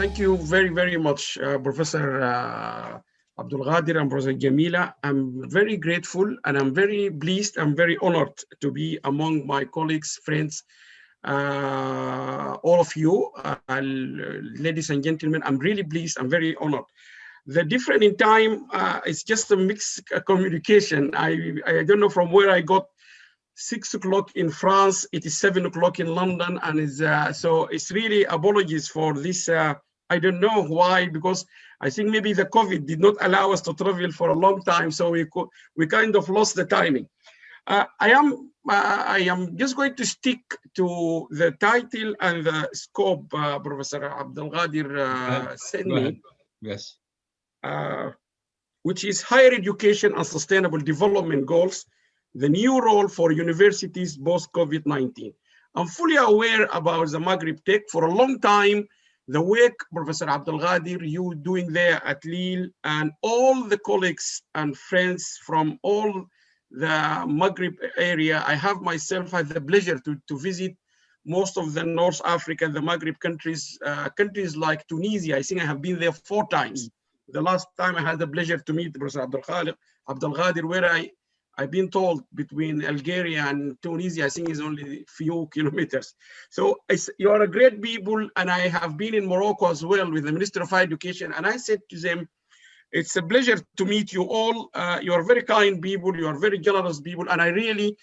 Thank you very, very much, Professor Abdul Ghadir and Professor Jamila. I'm very grateful and I'm very pleased. I'm very honored to be among my colleagues, friends, all of you, ladies and gentlemen. I'm really pleased. I'm very honored. The difference in time is just a mixed communication. I don't know from where I got 6 o'clock in France, it is 7 o'clock in London, and so it's really apologies for this. I don't know why, because I think maybe the COVID did not allow us to travel for a long time, so we kind of lost the timing. I am just going to stick to the title and the scope Professor Abdul Ghadir sent me. Yes. Which is higher education and sustainable development goals, the new role for universities post-COVID-19. I'm fully aware about the Maghreb Tech. For a long time, the work, Professor Abdul Ghadir, you doing there at Lille, and all the colleagues and friends from all the Maghreb area. I have myself had the pleasure to visit most of the North Africa, the Maghreb countries, countries like Tunisia. I think I have been there 4 times. The last time I had the pleasure to meet Professor Abdul Ghadir, where I've been told between Algeria and Tunisia, I think is only a few kilometers. So you are a great people, and I have been in Morocco as well with the Minister of Education, and I said to them, it's a pleasure to meet you all. You are very kind people, you are very generous people, and I really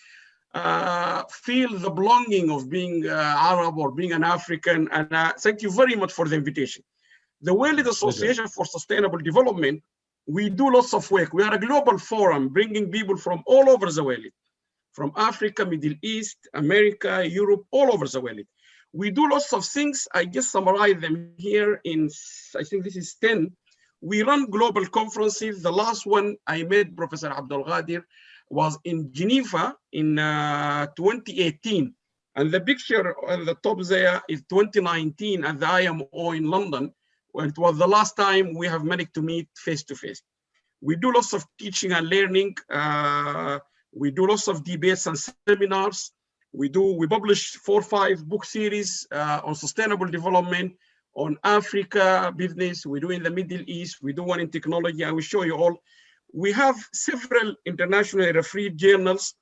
feel the belonging of being Arab or being an African, and thank you very much for the invitation. The World Association for Sustainable Development, we do lots of work. We are a global forum bringing people from all over the world, from Africa, Middle East, America, Europe, all over the world. We do lots of things. I just summarize them here in, I think this is 10. We run global conferences. The last one I met Professor Abdul Ghadir was in Geneva in 2018. And the picture on the top there is 2019 at the IMO in London. Well, it was the last time we have managed to meet face to face. We do lots of teaching and learning. We do lots of debates and seminars. We publish 4 or 5 book series on sustainable development, on Africa business. We do in the Middle East. We do one in technology. I will show you all. We have several internationally refereed journals.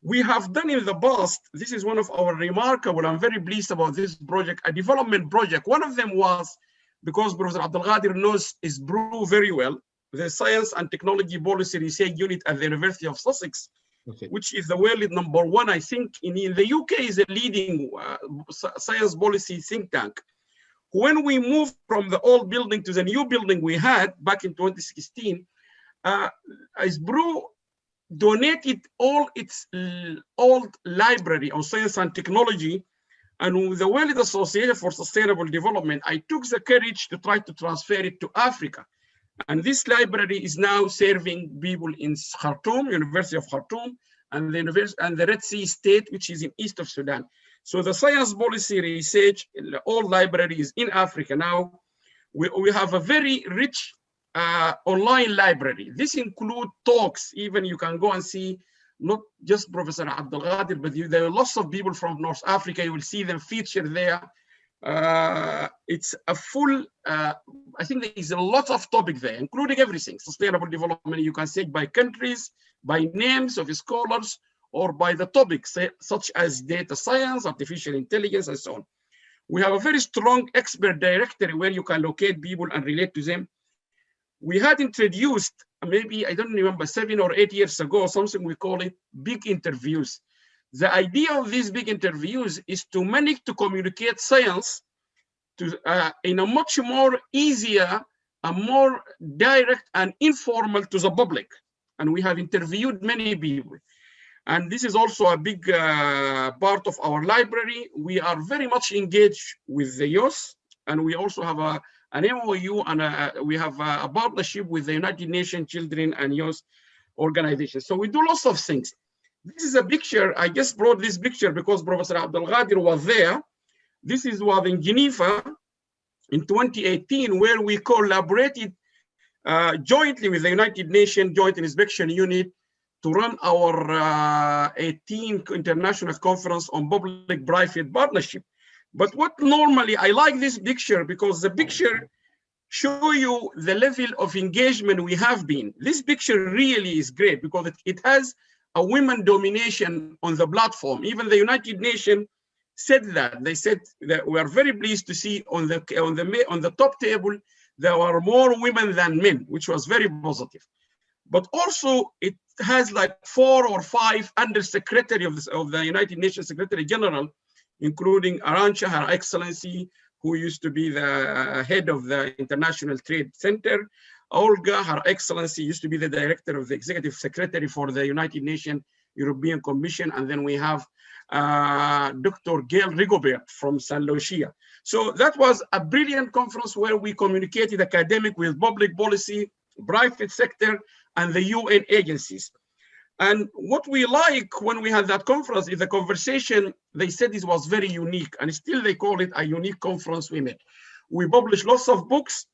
We have done in the past, this is one of our remarkable, I'm very pleased about this project, a development project. One of them was, because Professor Abdul Ghadir knows SBRU very well, the Science and Technology Policy Research Unit at the University of Sussex, which is the world #1, I think, in the UK is a leading science policy think tank. When we moved from the old building to the new building we had back in 2016, SBRU donated all its old library on science and technology. And with the World Association for Sustainable Development, I took the courage to try to transfer it to Africa. And this library is now serving people in Khartoum, University of Khartoum, and the Red Sea State, which is in east of Sudan. So the science policy research, all libraries in Africa now, we have a very rich online library. This includes talks, even you can go and see not just Professor Abdul Ghadir, but there are lots of people from North Africa. You will see them featured there. It's a full, I think there is a lot of topic there, including everything. Sustainable development, you can say by countries, by names of scholars, or by the topics, such as data science, artificial intelligence, and so on. We have a very strong expert directory where you can locate people and relate to them. We had introduced, maybe, I don't remember, 7 or 8 years ago, something we call it big interviews. The idea of these big interviews is to manage to communicate science in a much more easier and more direct and informal to the public. And we have interviewed many people. And this is also a big part of our library. We are very much engaged with the youth, and we also have an MOU, and we have a partnership with the United Nations Children and Youth Organization. So we do lots of things. This is a picture. I just brought this picture because Professor Abdul Ghadir was there. This was in Geneva in 2018, where we collaborated jointly with the United Nations Joint Inspection Unit to run our 18th International Conference on Public-Private Partnership. But what normally, I like this picture because the picture show you the level of engagement we have been. This picture really is great because it has a women domination on the platform. Even the United Nations said that. They said that we are very pleased to see on the top table there are more women than men, which was very positive. But also it has like 4 or 5 undersecretary of the United Nations Secretary General, including Arantxa, Her Excellency, who used to be the head of the International Trade Center. Olga, Her Excellency, used to be the director of the Executive Secretary for the United Nations European Commission. And then we have Dr. Gail Rigobert from St. Lucia. So that was a brilliant conference where we communicated academic with public policy, private sector, and the UN agencies. And what we like when we had that conference is the conversation. They said it was very unique, and still they call it a unique conference we made. We published lots of books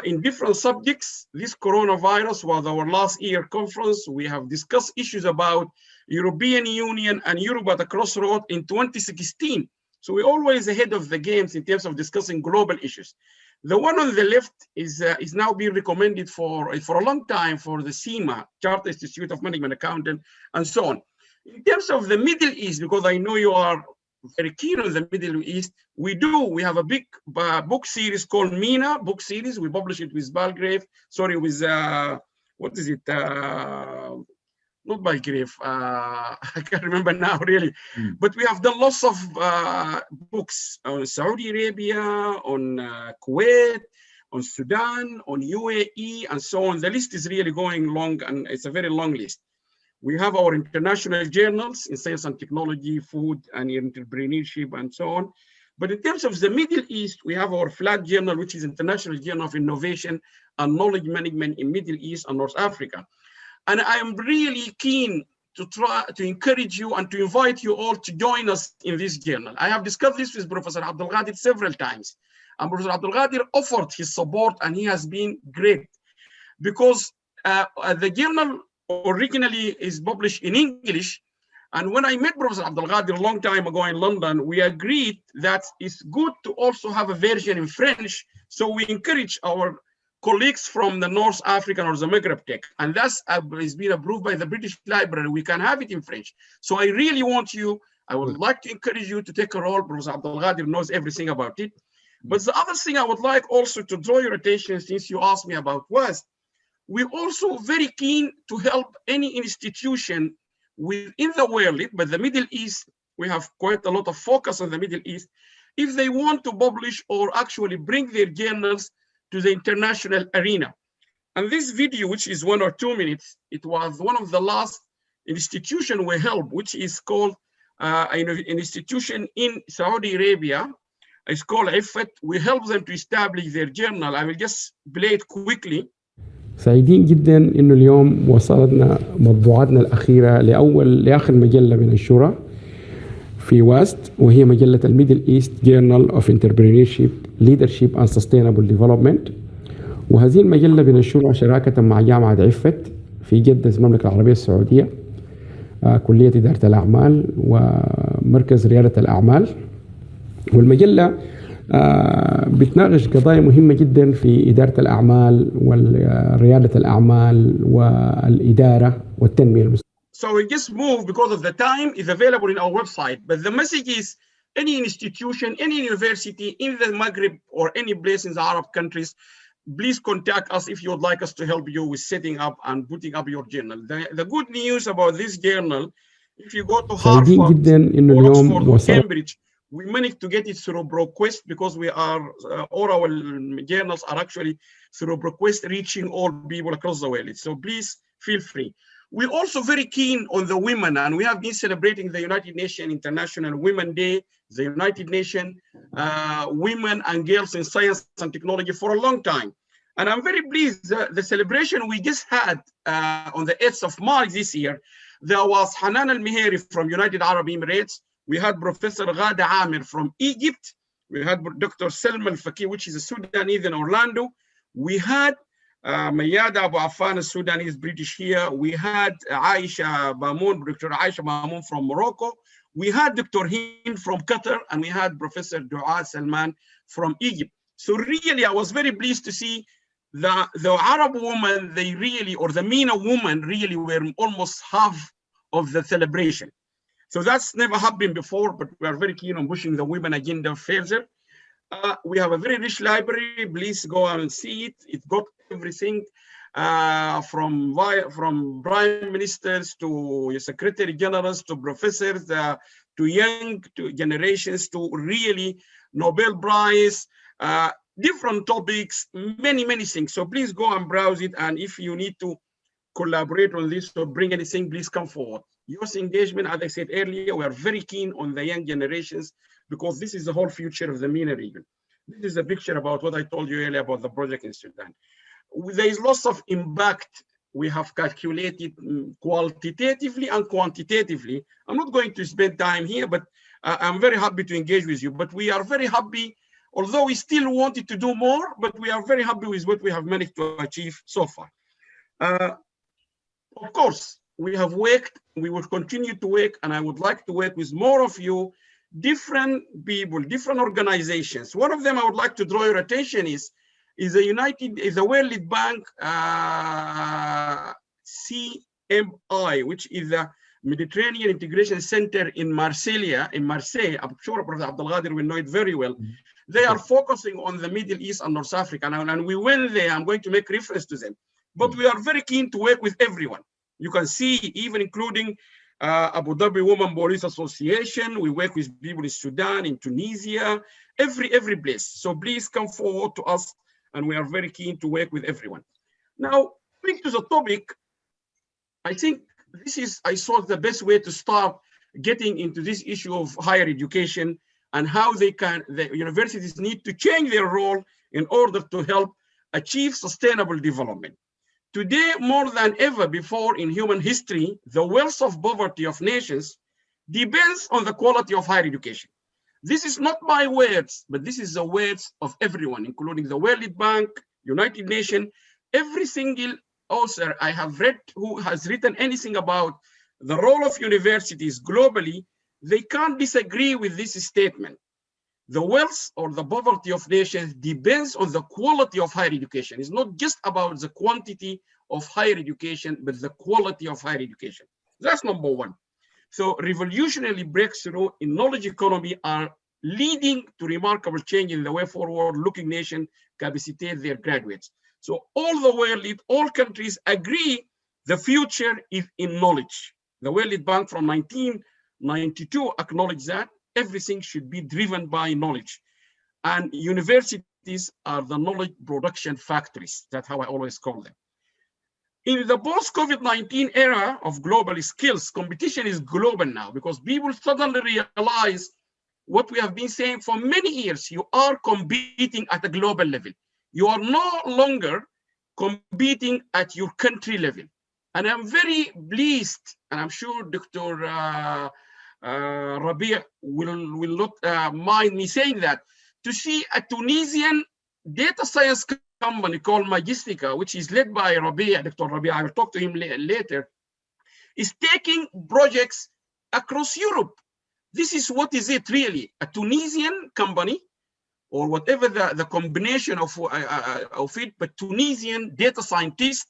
in different subjects. This coronavirus was our last year conference. We have discussed issues about European Union and Europe at a crossroad in 2016. So we're always ahead of the games in terms of discussing global issues. The one on the left is now being recommended for a long time for the CIMA, Charter Institute of Management Accountant, and so on. In terms of the Middle East, because I know you are very keen on the Middle East, we have a big book series called MENA book series. We publish it with Belgrave, with, what is it? Not Belgrave, I can't remember now really, but we have done lots of books on Saudi Arabia, on Kuwait, on Sudan, on UAE, and so on. The list is really going long, and it's a very long list. We have our international journals in science and technology, food and entrepreneurship, and so on. But in terms of the Middle East, we have our flag journal, which is International Journal of Innovation and Knowledge Management in Middle East and North Africa. And I am really keen to try to encourage you and to invite you all to join us in this journal. I have discussed this with Professor Abdelghadir several times. And Professor Abdelghadir offered his support, and he has been great. Because the journal originally is published in English. And when I met Professor Abdelghadir a long time ago in London, we agreed that it's good to also have a version in French. So we encourage our colleagues from the North African or the Maghreb Tech, and that's has been approved by the British Library. We can have it in French. So I really want you, I would like to encourage you to take a role. Professor Abdelghadir knows everything about it. But the other thing I would like also to draw your attention, since you asked me about was, we're also very keen to help any institution within the world, but the Middle East, we have quite a lot of focus on the Middle East, if they want to publish or actually bring their journals to the international arena. And this video, which is 1 or 2 minutes, it was one of the last institution we helped, which is called an institution in Saudi Arabia. It's called IFET. We help them to establish their journal. I will just play it quickly. سعيدين جدا انه اليوم وصلتنا مطبوعاتنا الاخيره لاخر مجله منشوره في واست، وهي مجله الميدل ايست جورنال اوف انتربرينورشيب ليدرشيب اند سستينبل ديفلوبمنت. وهذه المجله بننشرها شراكه مع جامعه عفت في جده المملكه العربيه السعوديه، كليه اداره الاعمال ومركز رياده الاعمال. والمجله بتناقش قضايا مهمة جدا في إدارة الأعمال وريادة الأعمال والإدارة والتنمية المستدامة. So we just move because of the time is available in our website. But the message is any institution, any university in the Maghreb or any place in the Arab countries, please contact us if you would like us to help you with setting up and putting up your journal. The good news about this journal, if you go to Harvard, Oxford, or Cambridge, we managed to get it through ProQuest because we are, all our journals are actually through ProQuest reaching all people across the world. So please feel free. We're also very keen on the women, and we have been celebrating the United Nations International Women Day, the United Nations Women and Girls in Science and Technology for a long time. And I'm very pleased that the celebration we just had on the 8th of March this year, there was Hanan Al-Miheri from United Arab Emirates. We had Professor Ghada Amir from Egypt. We had Dr. Selma Al-Faqih, which is a Sudanese in Orlando. We had Mayada Abu Affan, a Sudanese British here. We had Aisha Bamoun, Dr. Aisha Bamoun from Morocco. We had Dr. Hind from Qatar, and we had Professor Dua Salman from Egypt. So really, I was very pleased to see the Arab women, they really, or the MENA women really were almost half of the celebration. So that's never happened before, but we are very keen on pushing the women agenda further. We have a very rich library. Please go and see it. It got everything from prime ministers to secretary generals to professors to young to generations to really Nobel Prize, different topics, many things. So please go and browse it. And if you need to collaborate on this or bring anything, please come forward. Youth engagement, as I said earlier, we are very keen on the young generations because this is the whole future of the MENA region. This is a picture about what I told you earlier about the project in Sudan. There is lots of impact we have calculated qualitatively and quantitatively. I'm not going to spend time here, but I'm very happy to engage with you. But we are very happy, although we still wanted to do more, but we are very happy with what we have managed to achieve so far. Of course, we have worked, we will continue to work, and I would like to work with more of you, different people, different organizations. One of them I would like to draw your attention is the World Bank CMI, which is the Mediterranean Integration Center in Marseille. I'm sure Prof. Abdelkader will know it very well. They are focusing on the Middle East and North Africa, and we went there. I'm going to make reference to them. But we are very keen to work with everyone. You can see, even including Abu Dhabi Women Police Association. We work with people in Sudan, in Tunisia, every place. So please come forward to us, and we are very keen to work with everyone. Now, coming to the topic, I think I saw the best way to start getting into this issue of higher education and how the universities need to change their role in order to help achieve sustainable development. Today, more than ever before in human history, the wealth of poverty of nations depends on the quality of higher education. This is not my words, but this is the words of everyone, including the World Bank, United Nations, every single author I have read who has written anything about the role of universities globally, they can't disagree with this statement. The wealth or the poverty of nations depends on the quality of higher education. It's not just about the quantity of higher education, but the quality of higher education. That's number one. So revolutionary breakthrough in knowledge economy are leading to remarkable change in the way forward looking nation capacitate their graduates. So all the world, all countries agree the future is in knowledge. The World Bank from 1992 acknowledged that everything should be driven by knowledge. And universities are the knowledge production factories. That's how I always call them. In the post-COVID-19 era of global skills, competition is global now because people suddenly realize what we have been saying for many years. You are competing at a global level. You are no longer competing at your country level. And I'm very pleased, and I'm sure Dr. Rabia will not mind me saying that, to see a Tunisian data science company called Magistica, which is led by Rabia, Dr. Rabia, I will talk to him later, is taking projects across Europe. This is what is it really, a Tunisian company, or whatever the combination of it, but Tunisian data scientists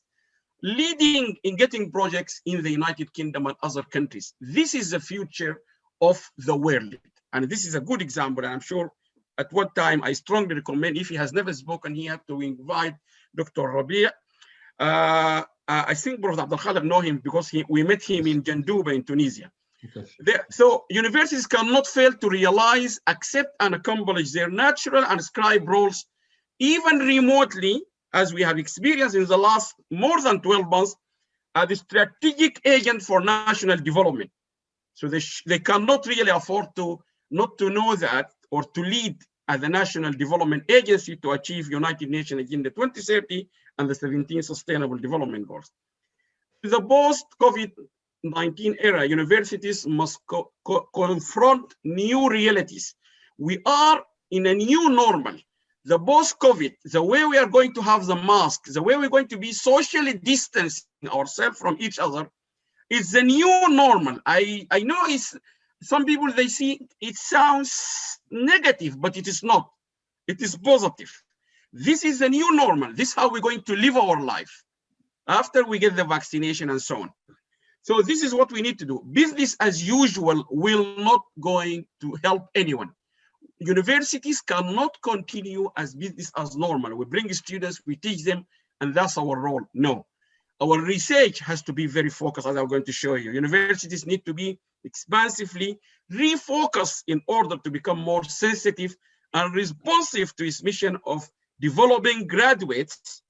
leading in getting projects in the United Kingdom and other countries. This is the future of the world. And this is a good example. And I'm sure at what time I strongly recommend, if he has never spoken here, to invite Dr. Rabia. I think Prof. Abdelkader know him because we met him in Jandouba in Tunisia. Okay. So universities cannot fail to realize, accept, and accomplish their natural and ascribed roles, even remotely, as we have experienced in the last more than 12 months, as a strategic agent for national development. So they cannot really afford to not to know that or to lead as a national development agency to achieve United Nations Agenda 2030 and the 17 Sustainable Development Goals. In the post-COVID-19 era, universities must confront new realities. We are in a new normal. The post-COVID, the way we are going to have the mask, the way we're going to be socially distancing ourselves from each other, is the new normal. I know some people, they see it sounds negative, but it is not. It is positive. This is the new normal. This is how we're going to live our life after we get the vaccination and so on. So this is what we need to do. Business as usual will not going to help anyone. Universities cannot continue as business as normal. We bring students, we teach them, and that's our role. No, our research has to be very focused, as I'm going to show you. Universities need to be expansively refocused in order to become more sensitive and responsive to its mission of developing graduates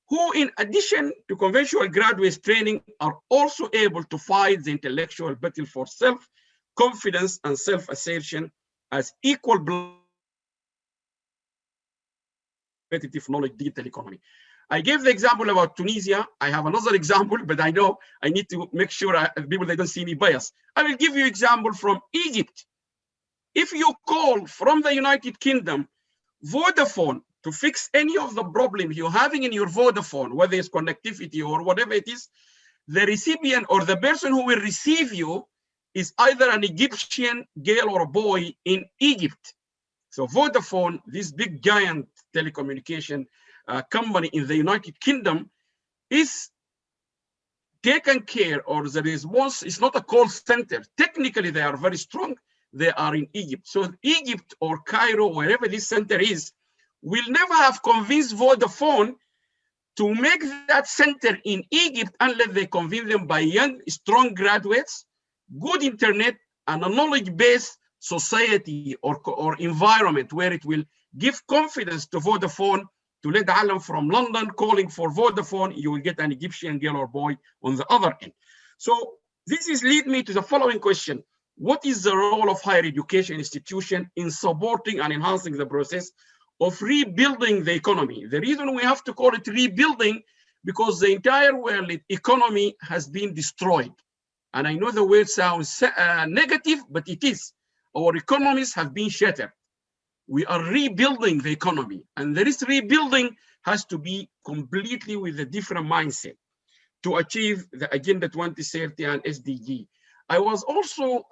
who, in addition to conventional graduate training, are also able to fight the intellectual battle for self-confidence and self-assertion as equal competitive knowledge digital economy. I gave the example about Tunisia. I have another example, but I know I need to make sure people, they don't see me biased. I will give you example from Egypt. If you call from the United Kingdom, Vodafone, to fix any of the problems you're having in your Vodafone, whether it's connectivity or whatever it is, the recipient or the person who will receive you is either an Egyptian girl or a boy in Egypt. So Vodafone, this big giant telecommunication company in the United Kingdom, is taken care, or the response is not a call center. Technically, they are very strong. They are in Egypt. So Egypt or Cairo, wherever this center is, will never have convinced Vodafone to make that center in Egypt unless they convince them by young, strong graduates, good internet, and a knowledge-based society or environment where it will give confidence to Vodafone to let Allam from London calling for Vodafone. You will get an Egyptian girl or boy on the other end. So this is lead me to the following question. What is the role of higher education institution in supporting and enhancing the process of rebuilding the economy? The reason we have to call it rebuilding, because the entire world economy has been destroyed. And I know the word sounds negative, but it is. Our economies have been shattered. We are rebuilding the economy, and this rebuilding has to be completely with a different mindset to achieve the Agenda 2030 and SDG. I was also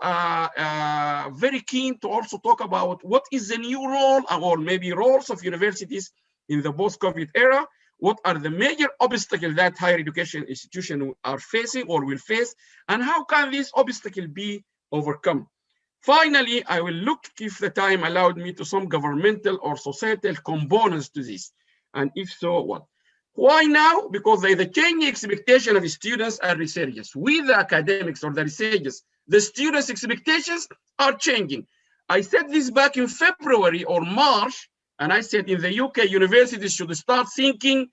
very keen to also talk about what is the new role or maybe roles of universities in the post-COVID era. What are the major obstacles that higher education institutions are facing or will face, and how can these obstacles be overcome? Finally, I will look, if the time allowed me, to some governmental or societal components to this, and if so, what? Why now? Because the changing expectation of students and researchers. We, the academics or the researchers, the students' expectations are changing. I said this back in February or March, and I said in the UK, universities should start thinking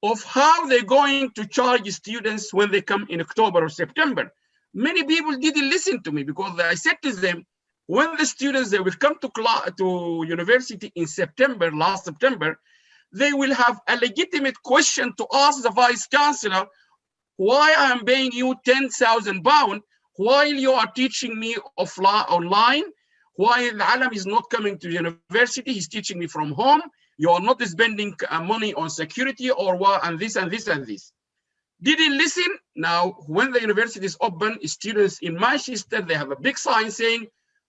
of how they're going to charge students when they come in October or September. Many people didn't listen to me because I said to them, when the students, they will come to university in September, last September, they will have a legitimate question to ask the vice chancellor, why I am paying you £10,000 while you are teaching me online, why Allam is not coming to university, he's teaching me from home, you are not spending money on security or what, and this and this and this. Didn't listen. Now, when the university is open, students in Manchester, they have a big sign saying,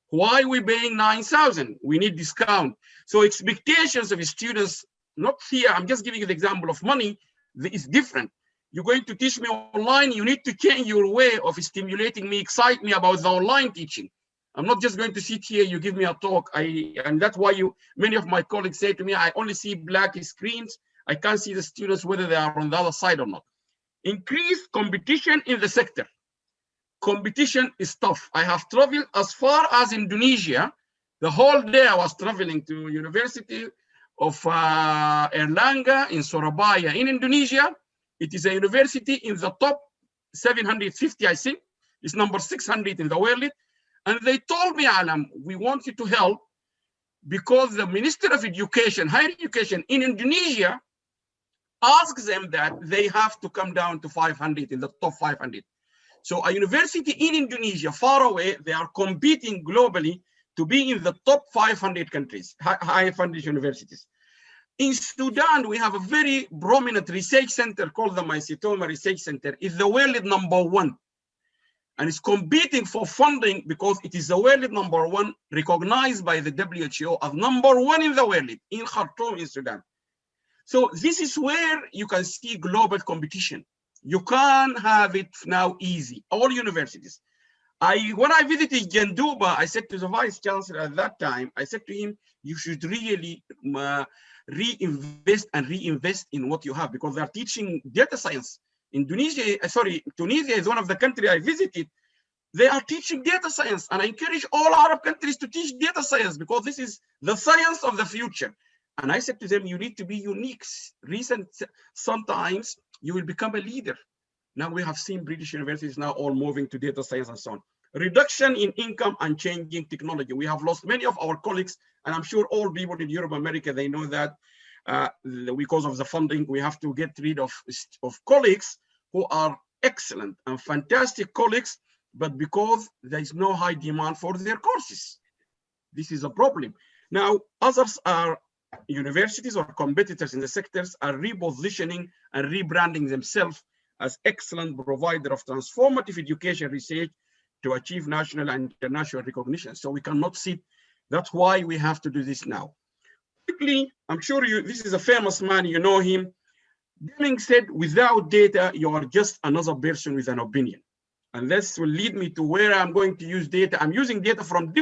why are we paying 9,000? We need discount. So expectations of students, not here, I'm just giving you the example of money, is different. You're going to teach me online, you need to change your way of stimulating me, excite me about the online teaching. I'm not just going to sit here, you give me a talk, and that's why many of my colleagues say to me, I only see black screens, I can't see the students whether they are on the other side or not. Increased competition in the sector. Competition is tough. I have traveled as far as Indonesia. The whole day I was traveling to University of Erlangga in Surabaya in Indonesia. It is a university in the top 750, I think. It's number 600 in the world. And they told me, Allam, we want you to help because the Minister of Education, Higher Education in Indonesia, asks them that they have to come down to 500 in the top 500. So a university in Indonesia, far away, they are competing globally to be in the top 500 countries, high-funded universities. In Sudan, we have a very prominent research center called the Mycetoma Research Center. It's the world #1. and it's competing for funding because it is the world #1, recognized by the WHO as #1 in the world, in Khartoum, in Sudan. So this is where you can see global competition. You can't have it now easy, all universities. When I visited Janduba, I said to the vice chancellor at that time, I said to him, you should really reinvest in what you have, because they are teaching data science. Tunisia is one of the countries I visited. They are teaching data science, and I encourage all Arab countries to teach data science, because this is the science of the future. And I said to them, you need to be unique. Sometimes you will become a leader. Now we have seen British universities now all moving to data science and so on. Reduction in income and changing technology. We have lost many of our colleagues, and I'm sure all people in Europe, America, they know that because of the funding, we have to get rid of colleagues who are excellent and fantastic colleagues, but because there is no high demand for their courses. This is a problem. Now, others are universities or competitors in the sectors are repositioning and rebranding themselves as excellent provider of transformative education research to achieve national and international recognition. So we cannot sit. That's why we have to do this now. Quickly, I'm sure this is a famous man, you know him. Deming said, without data, you are just another person with an opinion. And this will lead me to where I'm going to use data. I'm using data from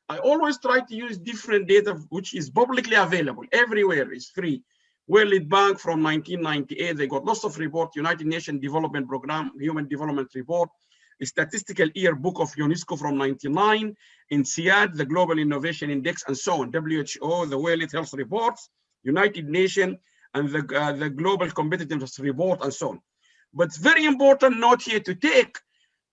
I always try to use different data, which is publicly available. Everywhere is free. World Bank from 1998, they got lots of reports, United Nations Development Program, Human Development Report, a statistical yearbook of UNESCO from 99, INSEAD, the Global Innovation Index, and so on, WHO, the World Health Reports, United Nations, and the Global Competitiveness Report, and so on. But it's very important note here to take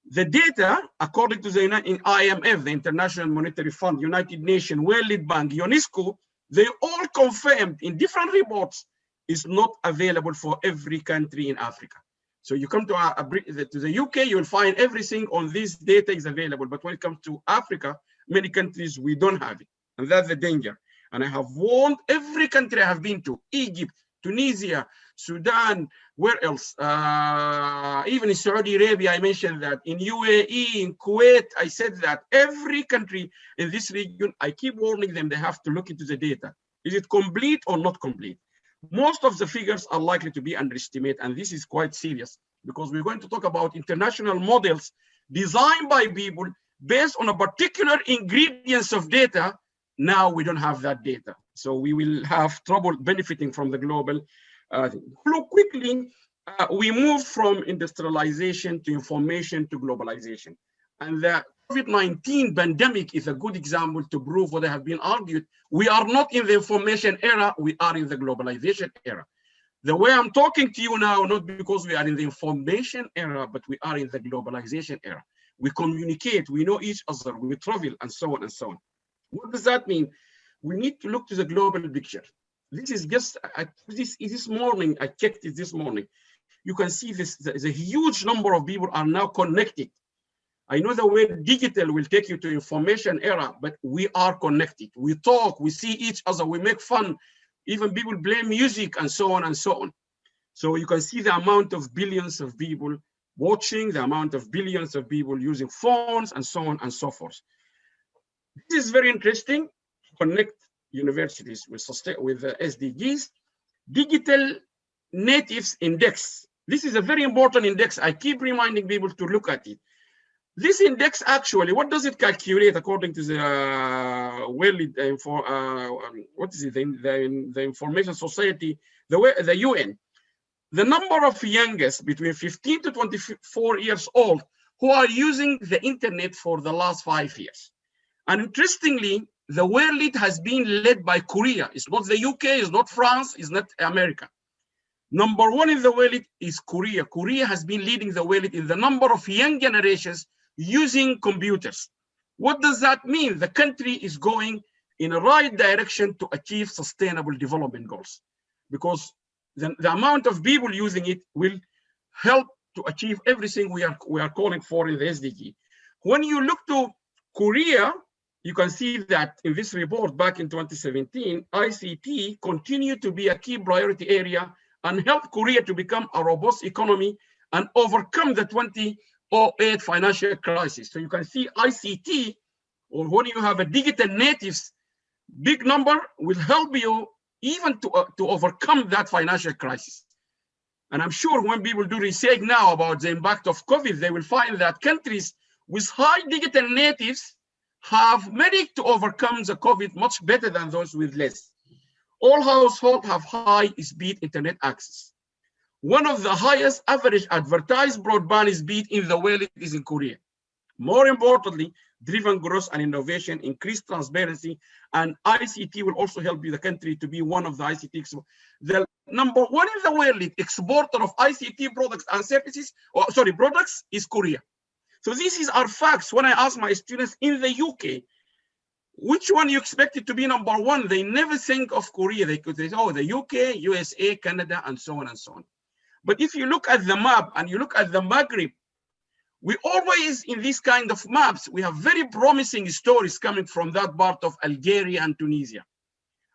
the data, according to the IMF, the International Monetary Fund, United Nations, World Bank, UNESCO, they all confirmed in different reports is not available for every country in Africa. So you come to the UK, you will find everything on this data is available. But when it comes to Africa, many countries, we don't have it. And that's the danger. And I have warned every country I have been to, Egypt, Tunisia, Sudan, where else? Even in Saudi Arabia, I mentioned that. In UAE, in Kuwait, I said that. Every country in this region, I keep warning them, they have to look into the data. Is it complete or not complete? Most of the figures are likely to be underestimated, and this is quite serious because we're going to talk about international models designed by people based on a particular ingredients of data. Now we don't have that data. So we will have trouble benefiting from the global. Look quickly, we moved from industrialization to information to globalization. And the COVID-19 pandemic is a good example to prove what I have been argued. We are not in the information era, we are in the globalization era. The way I'm talking to you now, not because we are in the information era, but we are in the globalization era. We communicate, we know each other, we travel, and so on and so on. What does that mean? We need to look to the global picture. This is just, this morning, I checked it this morning. You can see this, there's a huge number of people are now connected. I know the word digital will take you to information era, but we are connected. We talk, we see each other, we make fun. Even people play music and so on and so on. So you can see the amount of billions of people watching, the amount of billions of people using phones and so on and so forth. This is very interesting. Connect universities with the SDGs. Digital Natives Index. This is a very important index. I keep reminding people to look at it. This index actually, what does it calculate according to the the Information Society, the UN? The number of youngest between 15 to 24 years old who are using the internet for the last 5 years. And interestingly, the world has been led by Korea. It's not the UK, it's not France, it's not America. Number one in the world is Korea. Korea has been leading the world in the number of young generations using computers. What does that mean? The country is going in the right direction to achieve sustainable development goals, because the amount of people using it will help to achieve everything we are calling for in the SDG. When you look to Korea, you can see that in this report back in 2017, ICT continued to be a key priority area and help Korea to become a robust economy and overcome the 2008 financial crisis. So you can see ICT, or when you have a digital natives, big number will help you even to overcome that financial crisis. And I'm sure when people do research now about the impact of COVID, they will find that countries with high digital natives have managed to overcome the COVID much better than those with less. All households have high-speed internet access. One of the highest average advertised broadband speed in the world is in Korea. More importantly, driven growth and innovation, increased transparency, and ICT will also help the country to be one of the ICT. The number one in the world exporter of ICT products and services, products is Korea. So this is our facts. When I ask my students in the UK, which one you expect it to be number one? They never think of Korea. They could say, oh, the UK, USA, Canada, and so on and so on. But if you look at the map and you look at the Maghreb, we always, in these kind of maps, we have very promising stories coming from that part of Algeria and Tunisia.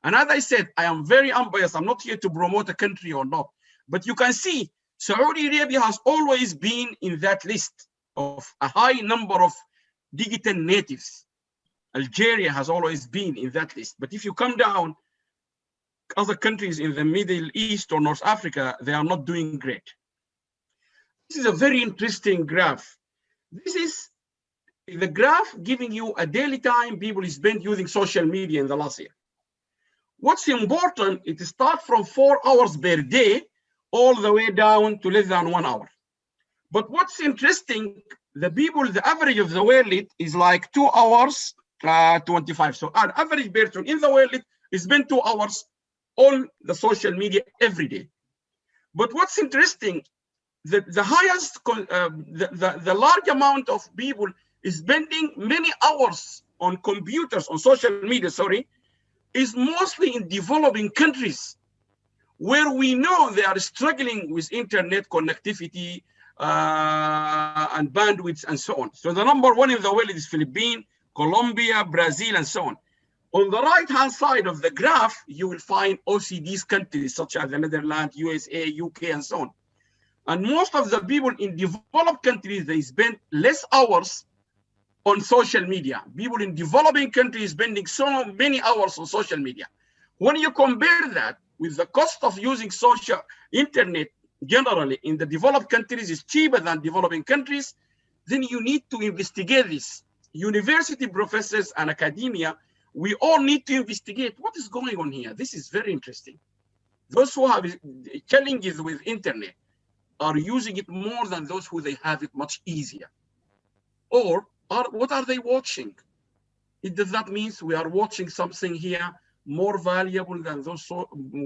And as I said, I am very unbiased. I'm not here to promote a country or not. But you can see Saudi Arabia has always been in that list of a high number of digital natives. Algeria has always been in that list. But if you come down, other countries in the Middle East or North Africa, they are not doing great. This is a very interesting graph. This is the graph giving you a daily time people spent using social media in the last year. What's important, it starts from 4 hours per day all the way down to less than 1 hour. But what's interesting, the average of the world is like 2 hours 25. So an average person in the world is spend 2 hours on the social media every day. But what's interesting, the large amount of people is spending many hours on computers, on social media, is mostly in developing countries where we know they are struggling with internet connectivity and bandwidth and so on. So the number one in the world is Philippines, Colombia, Brazil, and so on. On the right-hand side of the graph, you will find OECD's countries such as the Netherlands, USA, UK, and so on. And most of the people in developed countries, they spend less hours on social media. People in developing countries spending so many hours on social media. When you compare that with the cost of using social internet generally in the developed countries is cheaper than developing countries, then you need to investigate this. University professors and academia, we all need to investigate what is going on here. This is very interesting. Those who have challenges with internet are using it more than those who they have it much easier. Or what are they watching? Does that mean we are watching something here more valuable than those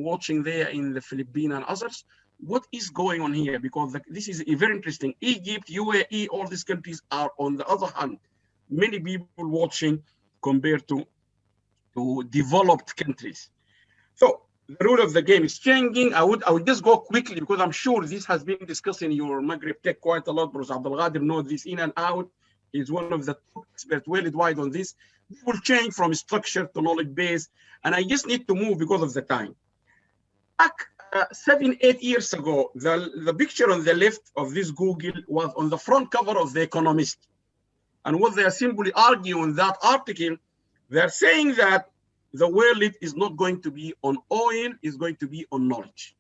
watching there in the Philippines and others? What is going on here? Because this is very interesting. Egypt, UAE, all these countries are, on the other hand, many people watching compared to developed countries. So the rule of the game is changing. I would just go quickly because I'm sure this has been discussed in your Maghreb Tech quite a lot. Prof. Abdelghadir knows this in and out. He's one of the top experts worldwide on this. This will change from structure to knowledge base. And I just need to move because of the time. Back 7-8 years ago, the picture on the left of this Google was on the front cover of The Economist. And what they are simply arguing in that article, they're saying that the world is not going to be on oil, it's going to be on knowledge.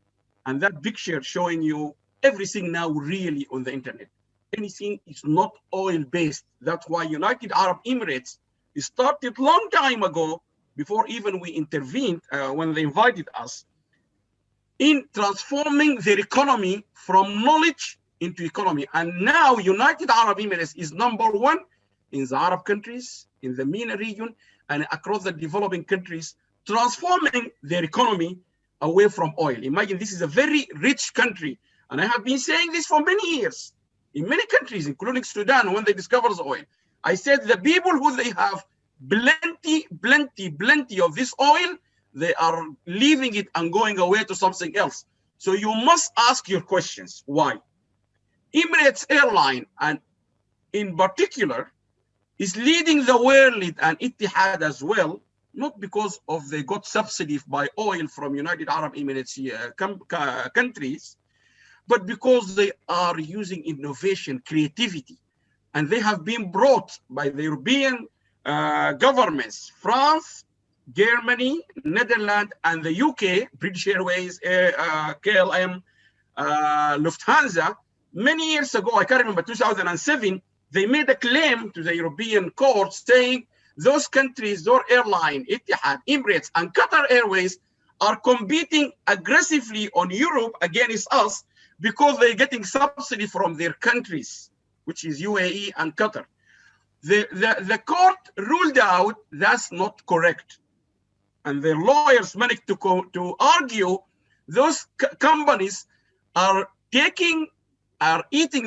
And that picture showing you everything now really on the internet. Anything is not oil-based. That's why United Arab Emirates started long time ago, before even we intervened, when they invited us, in transforming their economy from knowledge into economy. And now United Arab Emirates is number one in the Arab countries, in the MENA region, and across the developing countries, transforming their economy away from oil. Imagine this is a very rich country. And I have been saying this for many years. In many countries, including Sudan, when they discovered the oil, I said the people who they have plenty of this oil, they are leaving it and going away to something else. So you must ask your questions. Why? Emirates Airline, and in particular, is leading the world, and Etihad as well, not because of they got subsidy by oil from United Arab Emirates countries, but because they are using innovation, creativity, and they have been brought by the European governments, France, Germany, Netherlands, and the UK, British Airways, KLM, Lufthansa. Many years ago, I can't remember, 2007, they made a claim to the European court saying those countries, those airline, Etihad, Emirates, and Qatar Airways are competing aggressively on Europe against us because they're getting subsidy from their countries, which is UAE and Qatar. The court ruled out that's not correct. And their lawyers managed to argue those companies are eating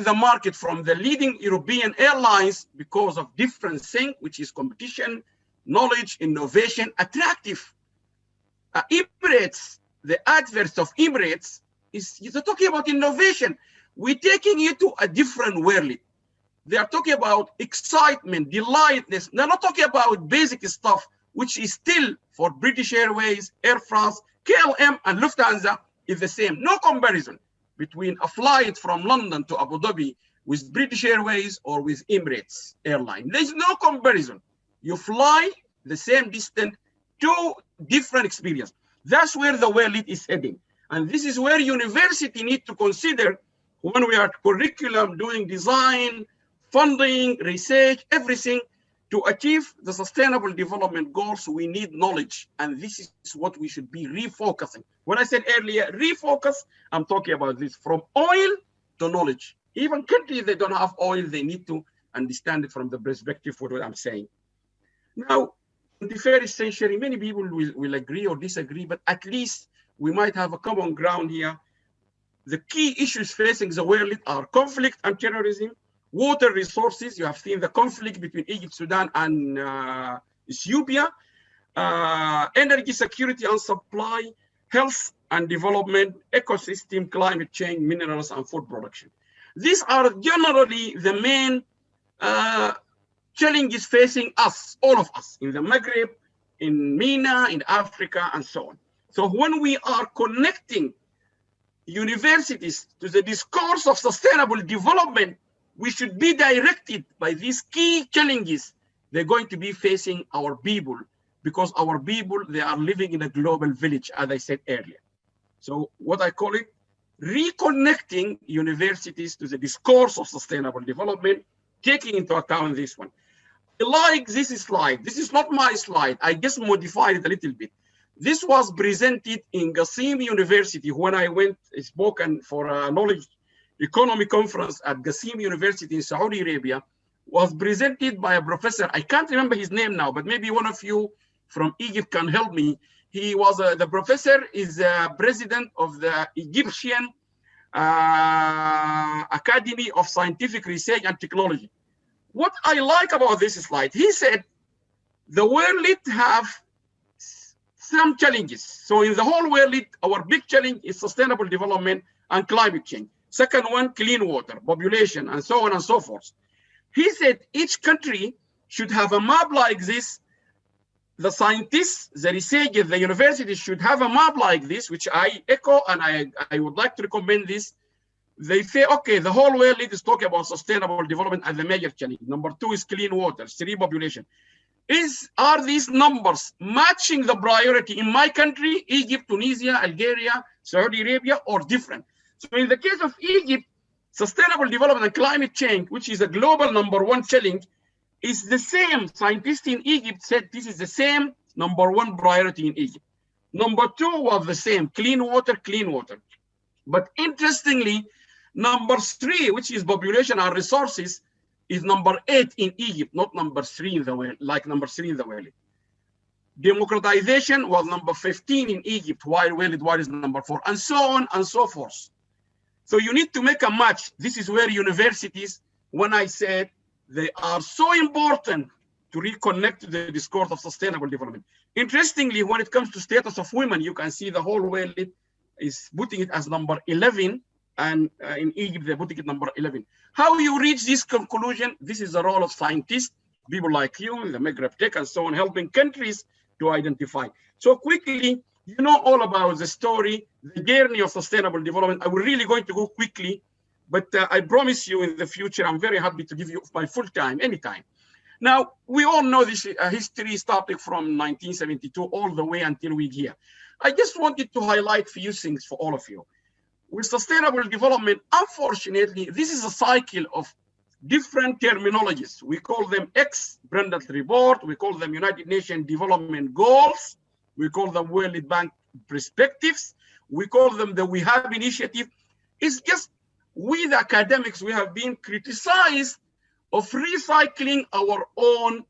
the market from the leading European airlines because of different things, which is competition, knowledge, innovation, attractive. Emirates, the adverse of Emirates is talking about innovation. We're taking you to a different world. They are talking about excitement, delightness. They're not talking about basic stuff, which is still for British Airways, Air France, KLM, and Lufthansa is the same. No comparison between a flight from London to Abu Dhabi with British Airways or with Emirates airline. There's no comparison. You fly the same distance, two different experience. That's where the world is heading. And this is where university need to consider when we are curriculum, doing design, funding, research, everything. To achieve the sustainable development goals, we need knowledge. And this is what we should be refocusing. When I said earlier, refocus, I'm talking about this from oil to knowledge. Even countries that don't have oil, they need to understand it from the perspective of what I'm saying. Now, in the 21st century, many people will agree or disagree, but at least we might have a common ground here. The key issues facing the world are conflict and terrorism, water resources. You have seen the conflict between Egypt, Sudan, and Ethiopia. Energy security and supply, health and development, ecosystem, climate change, minerals, and food production. These are generally the main challenges facing us, all of us, in the Maghreb, in MENA, in Africa, and so on. So when we are connecting universities to the discourse of sustainable development, we should be directed by these key challenges they're going to be facing our people, because our people, they are living in a global village, as I said earlier. So what I call it, reconnecting universities to the discourse of sustainable development, taking into account this one. Like this slide, this is not my slide, I just modified it a little bit. This was presented in Qasim University when I went, spoken for a knowledge economy conference at Qasim University in Saudi Arabia, was presented by a professor. I can't remember his name now, but maybe one of you from Egypt can help me. He was, the professor is president of the Egyptian Academy of Scientific Research and Technology. What I like about this slide, he said, the world have some challenges. So in the whole world, our big challenge is sustainable development and climate change. Second one, clean water, population, and so on and so forth. He said each country should have a map like this. The scientists, the researchers, the universities should have a map like this, which I echo, and I would like to recommend this. They say, okay, the whole world is talking about sustainable development as the major challenge. Number 2 is clean water, 3 population. Are these numbers matching the priority in my country, Egypt, Tunisia, Algeria, Saudi Arabia, or different? So in the case of Egypt, sustainable development and climate change, which is a global #1 challenge, is the same. Scientists in Egypt said this is the same #1 priority in Egypt. Number 2 was the same, clean water, clean water. But interestingly, number 3, which is population and resources, is number 8 in Egypt, not number 3 in the world, like number 3 in the world. Democratization was number 15 in Egypt, while worldwide is number 4, and so on and so forth. So you need to make a match. This is where universities, when I said they are so important to reconnect to the discourse of sustainable development. Interestingly, when it comes to status of women, you can see the whole world is putting it as number 11, and in Egypt, they're putting it number 11. How you reach this conclusion? This is the role of scientists, people like you, the Maghreb Tech, and so on, helping countries to identify. So quickly, You know all about the story, the journey of sustainable development. I will really going to go quickly, but I promise you in the future, I'm very happy to give you my full time, anytime. Now, we all know this history starting from 1972 all the way until we're here. I just wanted to highlight a few things for all of you. With sustainable development, unfortunately, this is a cycle of different terminologies. We call them Brundtland Report, we call them United Nations Development Goals, we call them World Bank Perspectives, we call them the We Have Initiative. It's just we, the academics, we have been criticized of recycling our own,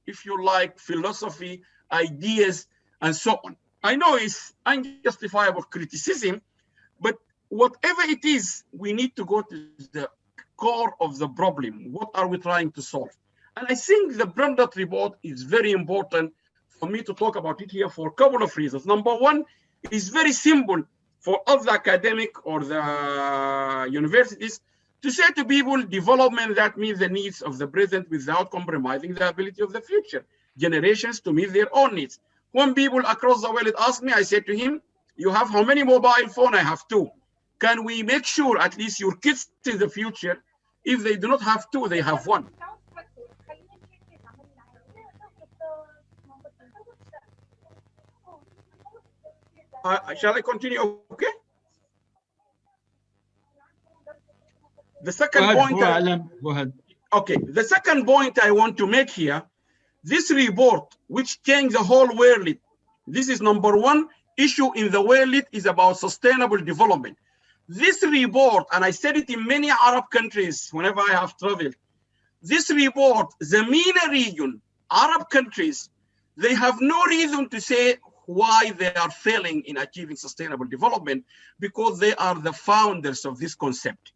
if you like, philosophy, ideas, and so on. I know it's unjustifiable criticism, but whatever it is, we need to go to the core of the problem. What are we trying to solve? And I think the Brundtland Report is very important for me to talk about it here for a couple of reasons. Number one, it is very simple for us, the academic or the universities, to say to people, development, that means the needs of the present without compromising the ability of the future generations to meet their own needs. When people across the world ask me, I said to him, you have how many mobile phones? I have 2. Can we make sure at least your kids in the future, if they do not have 2, they have 1? Shall I continue? Okay. The second point. Go ahead. Okay. The second point I want to make here, this report, which changed the whole world, this is number one issue in the world, is about sustainable development. This report, and I said it in many Arab countries whenever I have traveled, this report, the MENA region, Arab countries, they have no reason to say why they are failing in achieving sustainable development, because they are the founders of this concept.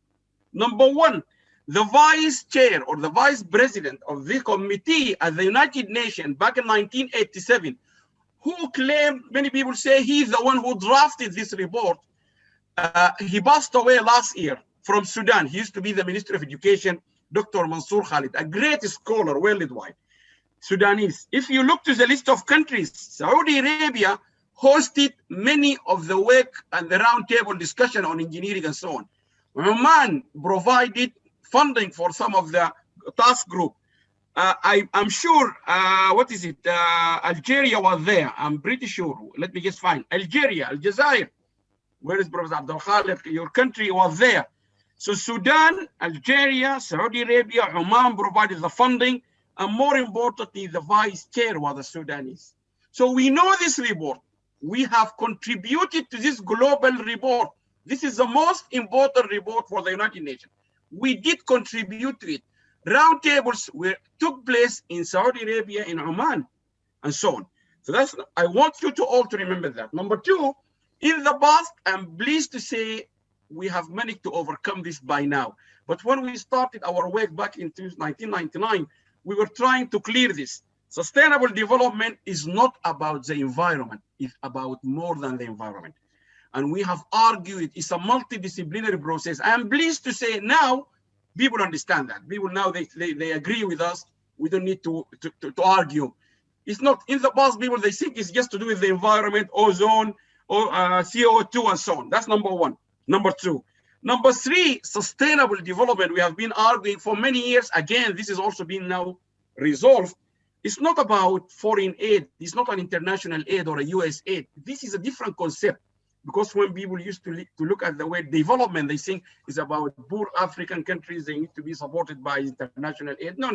Number one, the vice chair or the vice president of the committee at the United Nations back in 1987, who claimed, many people say he's the one who drafted this report. He passed away last year from Sudan. He used to be the Minister of Education, Dr. Mansour Khalid, a great scholar worldwide, Sudanese. If you look to the list of countries, Saudi Arabia hosted many of the work and the roundtable discussion on engineering and so on. Oman provided funding for some of the task group. I'm sure, Algeria was there. I'm pretty sure. Let me just find. Algeria, Aljazair. Where is Professor Abdul Khaliq? Your country was there. So Sudan, Algeria, Saudi Arabia, Oman provided the funding. And more importantly, the vice chair was the Sudanese. So we know this report. We have contributed to this global report. This is the most important report for the United Nations. We did contribute to it. Roundtables took place in Saudi Arabia, in Oman, and so on. So I want you to all to remember that. Number two, in the past, I'm pleased to say we have managed to overcome this by now. But when we started our work back in 1999, we were trying to clear this. Sustainable development is not about the environment. It's about more than the environment. And we have argued it's a multidisciplinary process. I'm pleased to say now, people understand that. People now, they agree with us. We don't need to argue. It's not, in the past, people, they think it's just to do with the environment, ozone, or CO2 and so on. That's number one. Number two. Number three, sustainable development. We have been arguing for many years. Again, this is also being now resolved. It's not about foreign aid. It's not an international aid or a US aid. This is a different concept, because when people used to look at the word development, they think it's about poor African countries. They need to be supported by international aid. No.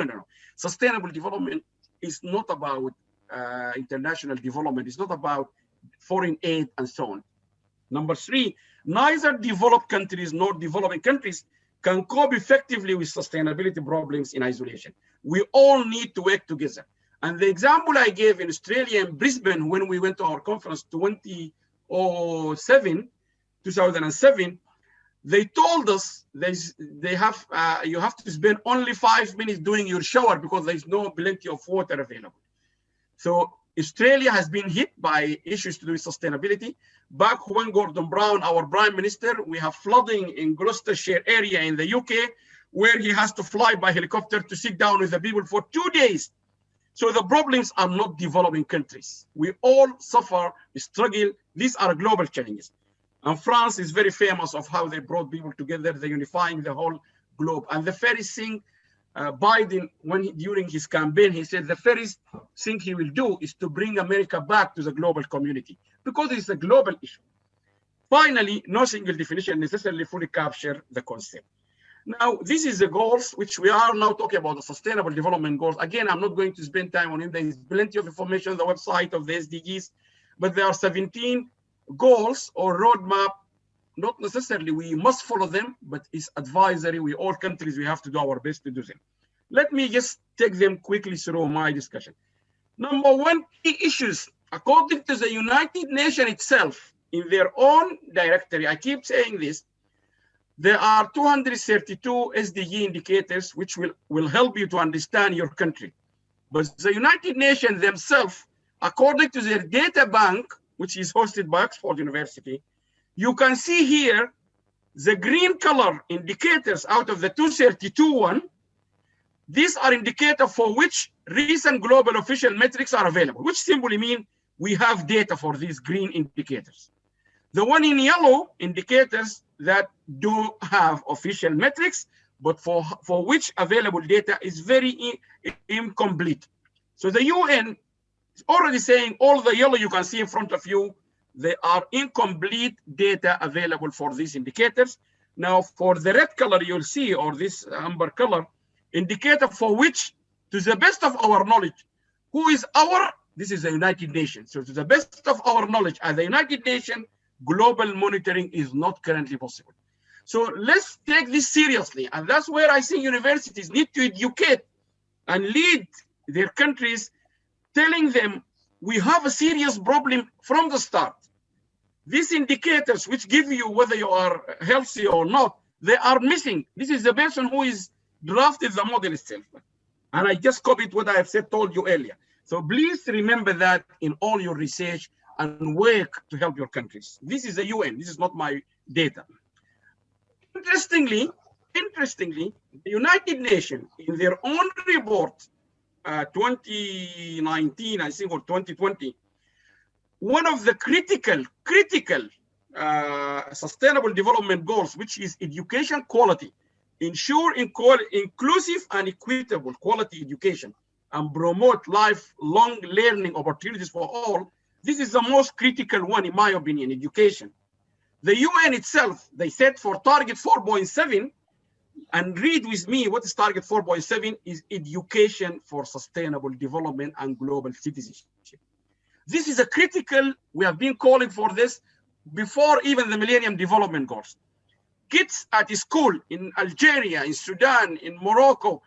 Sustainable development is not about international development. It's not about foreign aid and so on. Number three, neither developed countries nor developing countries can cope effectively with sustainability problems in isolation. We all need to work together. And the example I gave in Australia and Brisbane when we went to our conference 2007, they told us you have to spend only 5 minutes doing your shower because there's no plenty of water available. So Australia has been hit by issues to do with sustainability. Back when Gordon Brown, our Prime Minister, we have flooding in Gloucestershire area in the UK, where he has to fly by helicopter to sit down with the people for 2 days. So the problems are not developing countries. We all suffer, struggle. These are global challenges. And France is very famous of how they brought people together, they're unifying the whole globe. And the first thing Biden, during his campaign, he said the first thing he will do is to bring America back to the global community because it's a global issue. Finally, no single definition necessarily fully capture the concept. Now, this is the goals, which we are now talking about, the sustainable development goals. Again, I'm not going to spend time on it. There is plenty of information on the website of the SDGs, but there are 17 goals or roadmap. Not necessarily we must follow them, but it's advisory. We all countries, we have to do our best to do them. Let me just take them quickly through my discussion. Number one, key issues, according to the United Nations itself, in their own directory, I keep saying this, there are 232 SDG indicators which will help you to understand your country. But the United Nations themselves, according to their data bank, which is hosted by Oxford University, you can see here the green color indicators out of the 232 one. These are indicators for which recent global official metrics are available, which simply mean we have data for these green indicators. The one in yellow indicators that do have official metrics, but for which available data is very incomplete. So the UN is already saying all the yellow you can see in front of you, they are incomplete data available for these indicators. Now for the red color you'll see, or this amber color, indicator for which, to the best of our knowledge, this is the United Nations. So to the best of our knowledge, at the United Nations, global monitoring is not currently possible. So let's take this seriously. And that's where I think universities need to educate and lead their countries, telling them we have a serious problem from the start. These indicators which give you whether you are healthy or not, they are missing. This is the person who is drafted the model itself. And I just copied what I have told you earlier. So please remember that in all your research and work to help your countries. This is the UN, this is not my data. Interestingly, the United Nations, in their own report, 2019, I think, or 2020, one of the critical sustainable development goals, which is education quality, ensure inclusive and equitable quality education, and promote lifelong learning opportunities for all. This is the most critical one, in my opinion, education. The UN itself, they set for target 4.7, and read with me what is target 4.7 is education for sustainable development and global citizenship. This is a critical, we have been calling for this before even the Millennium Development Goals. Kids at school in Algeria, in Sudan, in Morocco,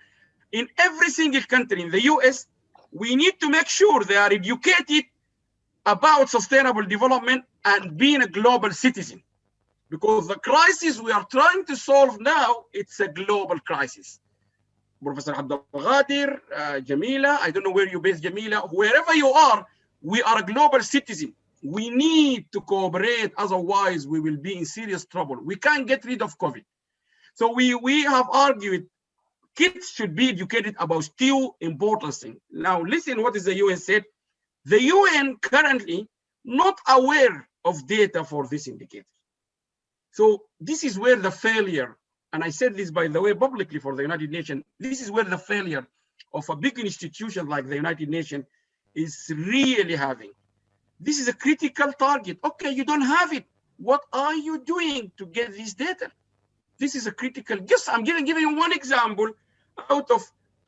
in every single country in the US, we need to make sure they are educated about sustainable development and being a global citizen. Because the crisis we are trying to solve now, it's a global crisis. Professor Abdul Ghadir, Jamila, I don't know where you based, Jamila, wherever you are, we are a global citizen. We need to cooperate, otherwise we will be in serious trouble. We can't get rid of COVID. So we have argued kids should be educated about two important things. Now listen what is the UN said. The UN currently not aware of data for this indicator. So this is where the failure, and I said this, by the way, publicly for the United Nations, this is where the failure of a big institution like the United Nations is really having. This is a critical target. Okay, you don't have it. What are you doing to get this data? This is a critical, just I'm giving you one example out of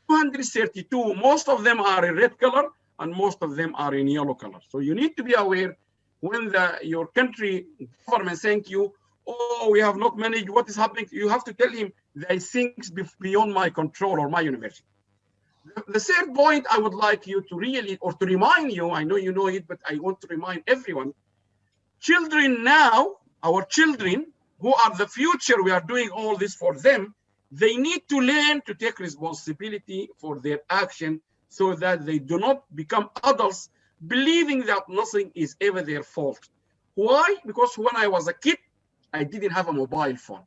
232, most of them are in red color and most of them are in yellow color. So you need to be aware when your country government thank you, oh, we have not managed what is happening. You have to tell him there are things beyond my control or my university. The third point I would like you to really, or to remind you, I know you know it, but I want to remind everyone, children now, our children who are the future, we are doing all this for them, they need to learn to take responsibility for their action so that they do not become adults believing that nothing is ever their fault. Why? Because when I was a kid, I didn't have a mobile phone.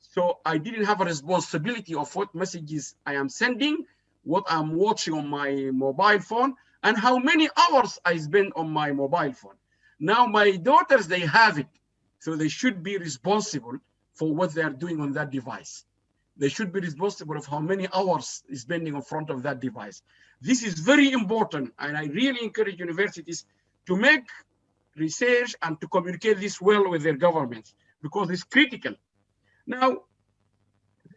So I didn't have a responsibility of what messages I am sending, what I'm watching on my mobile phone, and how many hours I spend on my mobile phone. Now my daughters, they have it, so they should be responsible for what they are doing on that device. They should be responsible of how many hours is spending in front of that device. This is very important, and I really encourage universities to make research and to communicate this well with their governments, because it's critical. Now,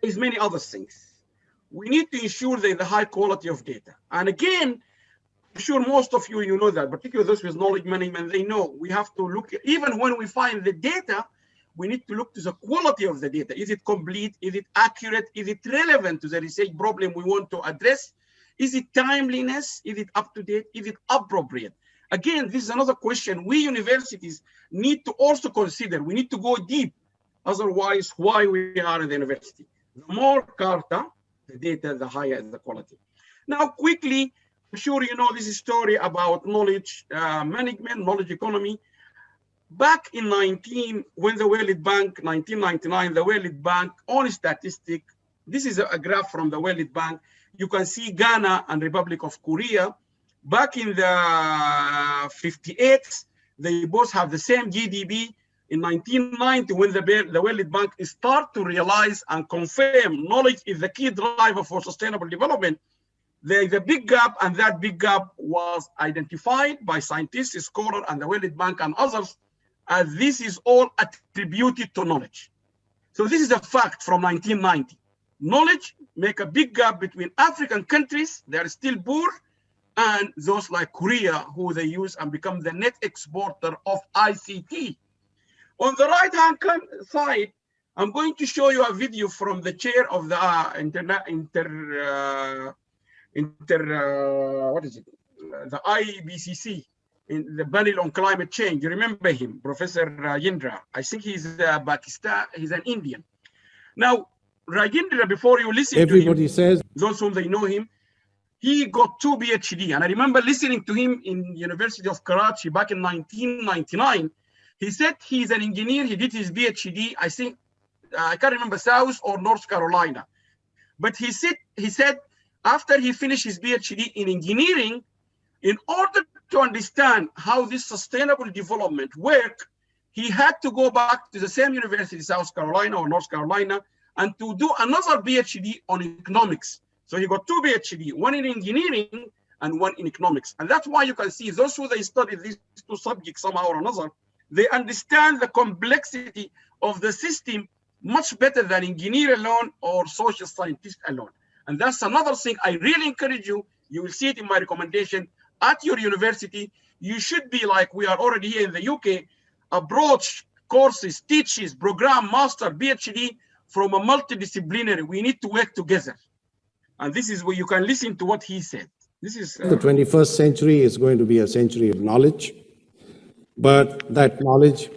there's many other things. We need to ensure that the high quality of data. And again, I'm sure most of you know that, particularly those with knowledge management, they know we have to look, even when we find the data, we need to look to the quality of the data. Is it complete? Is it accurate? Is it relevant to the research problem we want to address? Is it timeliness? Is it up to date? Is it appropriate? Again, this is another question we universities need to also consider. We need to go deep. Otherwise, why we are in the university? The more carta, the data, the higher the quality. Now, quickly, I'm sure you know this story about knowledge management, knowledge economy. Back in when the World Bank, 1999, the World Bank on statistic, this is a graph from the World Bank. You can see Ghana and Republic of Korea. Back in the 58, they both have the same GDP. In 1990, when the World Bank start to realize and confirm knowledge is the key driver for sustainable development, there is a big gap, and that big gap was identified by scientists, scholars, and the World Bank and others, as this is all attributed to knowledge. So this is a fact from 1990. Knowledge make a big gap between African countries, they are still poor, and those like Korea, who they use and become the net exporter of ICT. On the right-hand side, I'm going to show you a video from the chair of the the IBCC, in the panel on climate change. You remember him, Professor Rajendra. I think he's Pakistan, he's an Indian. Now, Rajendra, before you listen everybody to him, says, those whom they know him, he got 2 PhD. And I remember listening to him in University of Karachi back in 1999. He said he's an engineer. He did his PhD, I think, I can't remember, South or North Carolina. But he said after he finished his PhD in engineering, in order to understand how this sustainable development work, he had to go back to the same university, South Carolina or North Carolina, and to do another PhD on economics. So he got 2 PhD, one in engineering and one in economics. And that's why you can see those who they study these 2 subjects somehow or another, they understand the complexity of the system much better than engineer alone or social scientist alone. And that's another thing I really encourage you. You will see it in my recommendation at your university. You should be like we are already here in the UK, approach courses, teaches, program, master, PhD from a multidisciplinary. We need to work together. And this is where you can listen to what he said. This is the 21st century is going to be a century of knowledge, but that knowledge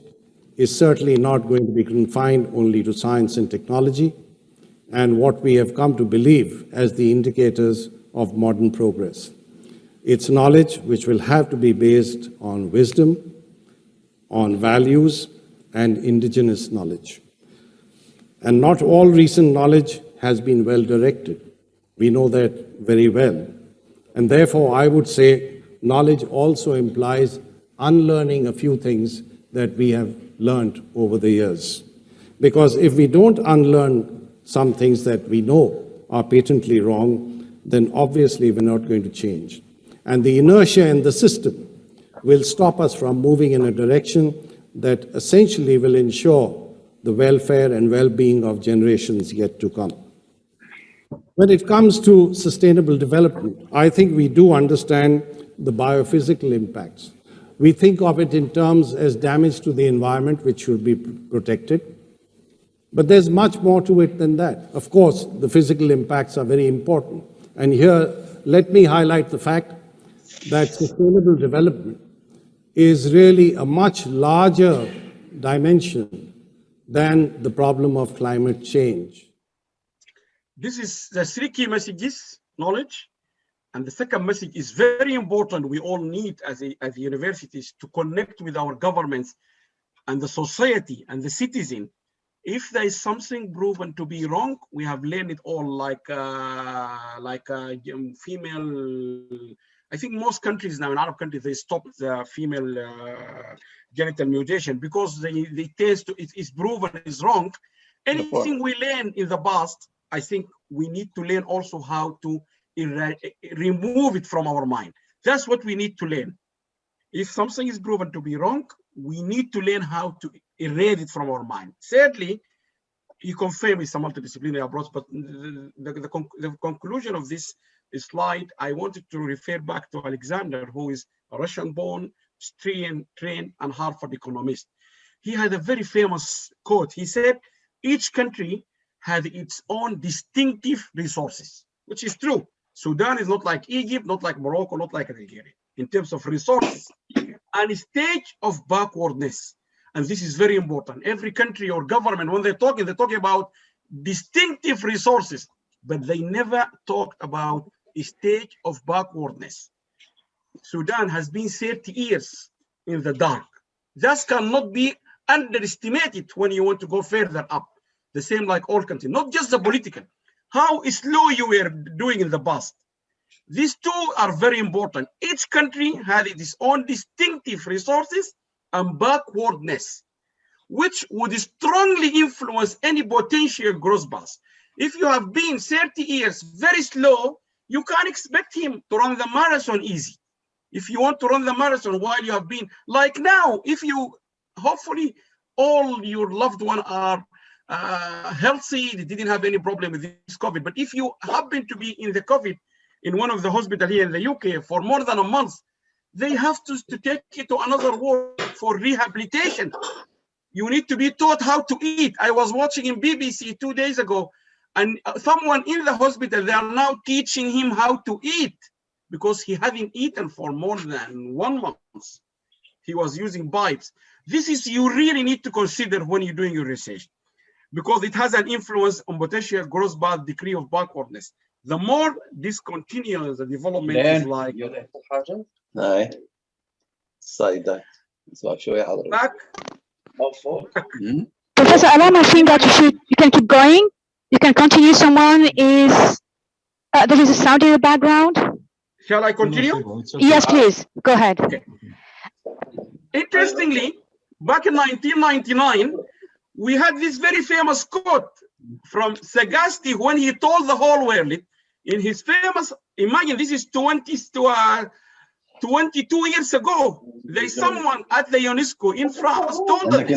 is certainly not going to be confined only to science and technology and what we have come to believe as the indicators of modern progress. It's knowledge which will have to be based on wisdom, on values, and indigenous knowledge. And not all recent knowledge has been well directed. We know that very well. And therefore, I would say knowledge also implies unlearning a few things that we have learned over the years. Because if we don't unlearn some things that we know are patently wrong, then obviously we're not going to change. And the inertia in the system will stop us from moving in a direction that essentially will ensure the welfare and well-being of generations yet to come. When it comes to sustainable development, I think we do understand the biophysical impacts. We think of it in terms as damage to the environment, which should be protected. But there's much more to it than that. Of course, the physical impacts are very important. And here, let me highlight the fact that sustainable development is really a much larger dimension than the problem of climate change. This is the 3 key messages: knowledge. And the second message is very important. We all need as universities to connect with our governments and the society and the citizen If there is something proven to be wrong, we have learned it all, like female. I think most countries now, in Arab countries, they stopped the female genital mutilation because they test to, it is proven is wrong. Anything we learn in the past, I think we need to learn also how to remove it from our mind. That's what we need to learn. If something is proven to be wrong, we need to learn how to erase it from our mind. Thirdly, he confirmed it's a multidisciplinary approach, but the conclusion of this slide, I wanted to refer back to Alexander, who is a Russian-born, trained, and Harvard economist. He had a very famous quote. He said, each country had its own distinctive resources, which is true. Sudan is not like Egypt, not like Morocco, not like Nigeria in terms of resources, and a stage of backwardness. And this is very important. Every country or government, when they're talking about distinctive resources, but they never talked about a stage of backwardness. Sudan has been 30 years in the dark. That cannot be underestimated when you want to go further up. The same like all countries, not just the political. How slow you were doing in the past. These two are very important. Each country had its own distinctive resources and backwardness, which would strongly influence any potential growth path. If you have been 30 years very slow, you can't expect him to run the marathon easy. If you want to run the marathon while you have been, like now, if you, hopefully all your loved ones are healthy, they didn't have any problem with this COVID, but if you happen to be in the COVID in one of the hospitals here in the UK for more than a month, they have to take you to another ward for rehabilitation. You need to be taught how to eat. I was watching in BBC 2 days ago, and someone in the hospital, they are now teaching him how to eat because he hadn't eaten for more than 1 month. He was using pipes. This is, you really need to consider when you're doing your research, because it has an influence on potential growth path, degree of backwardness. The more this continues, the development is like back. Professor Allam, I think that you can keep going. You can continue. Someone is there is a sound in the background. Shall I continue? Yes, please. Go ahead. Okay. Interestingly, back in 1999, we had this very famous quote from Sagasti when he told the whole world in his famous, imagine this is 22 years ago, there is someone at the UNESCO in France told us.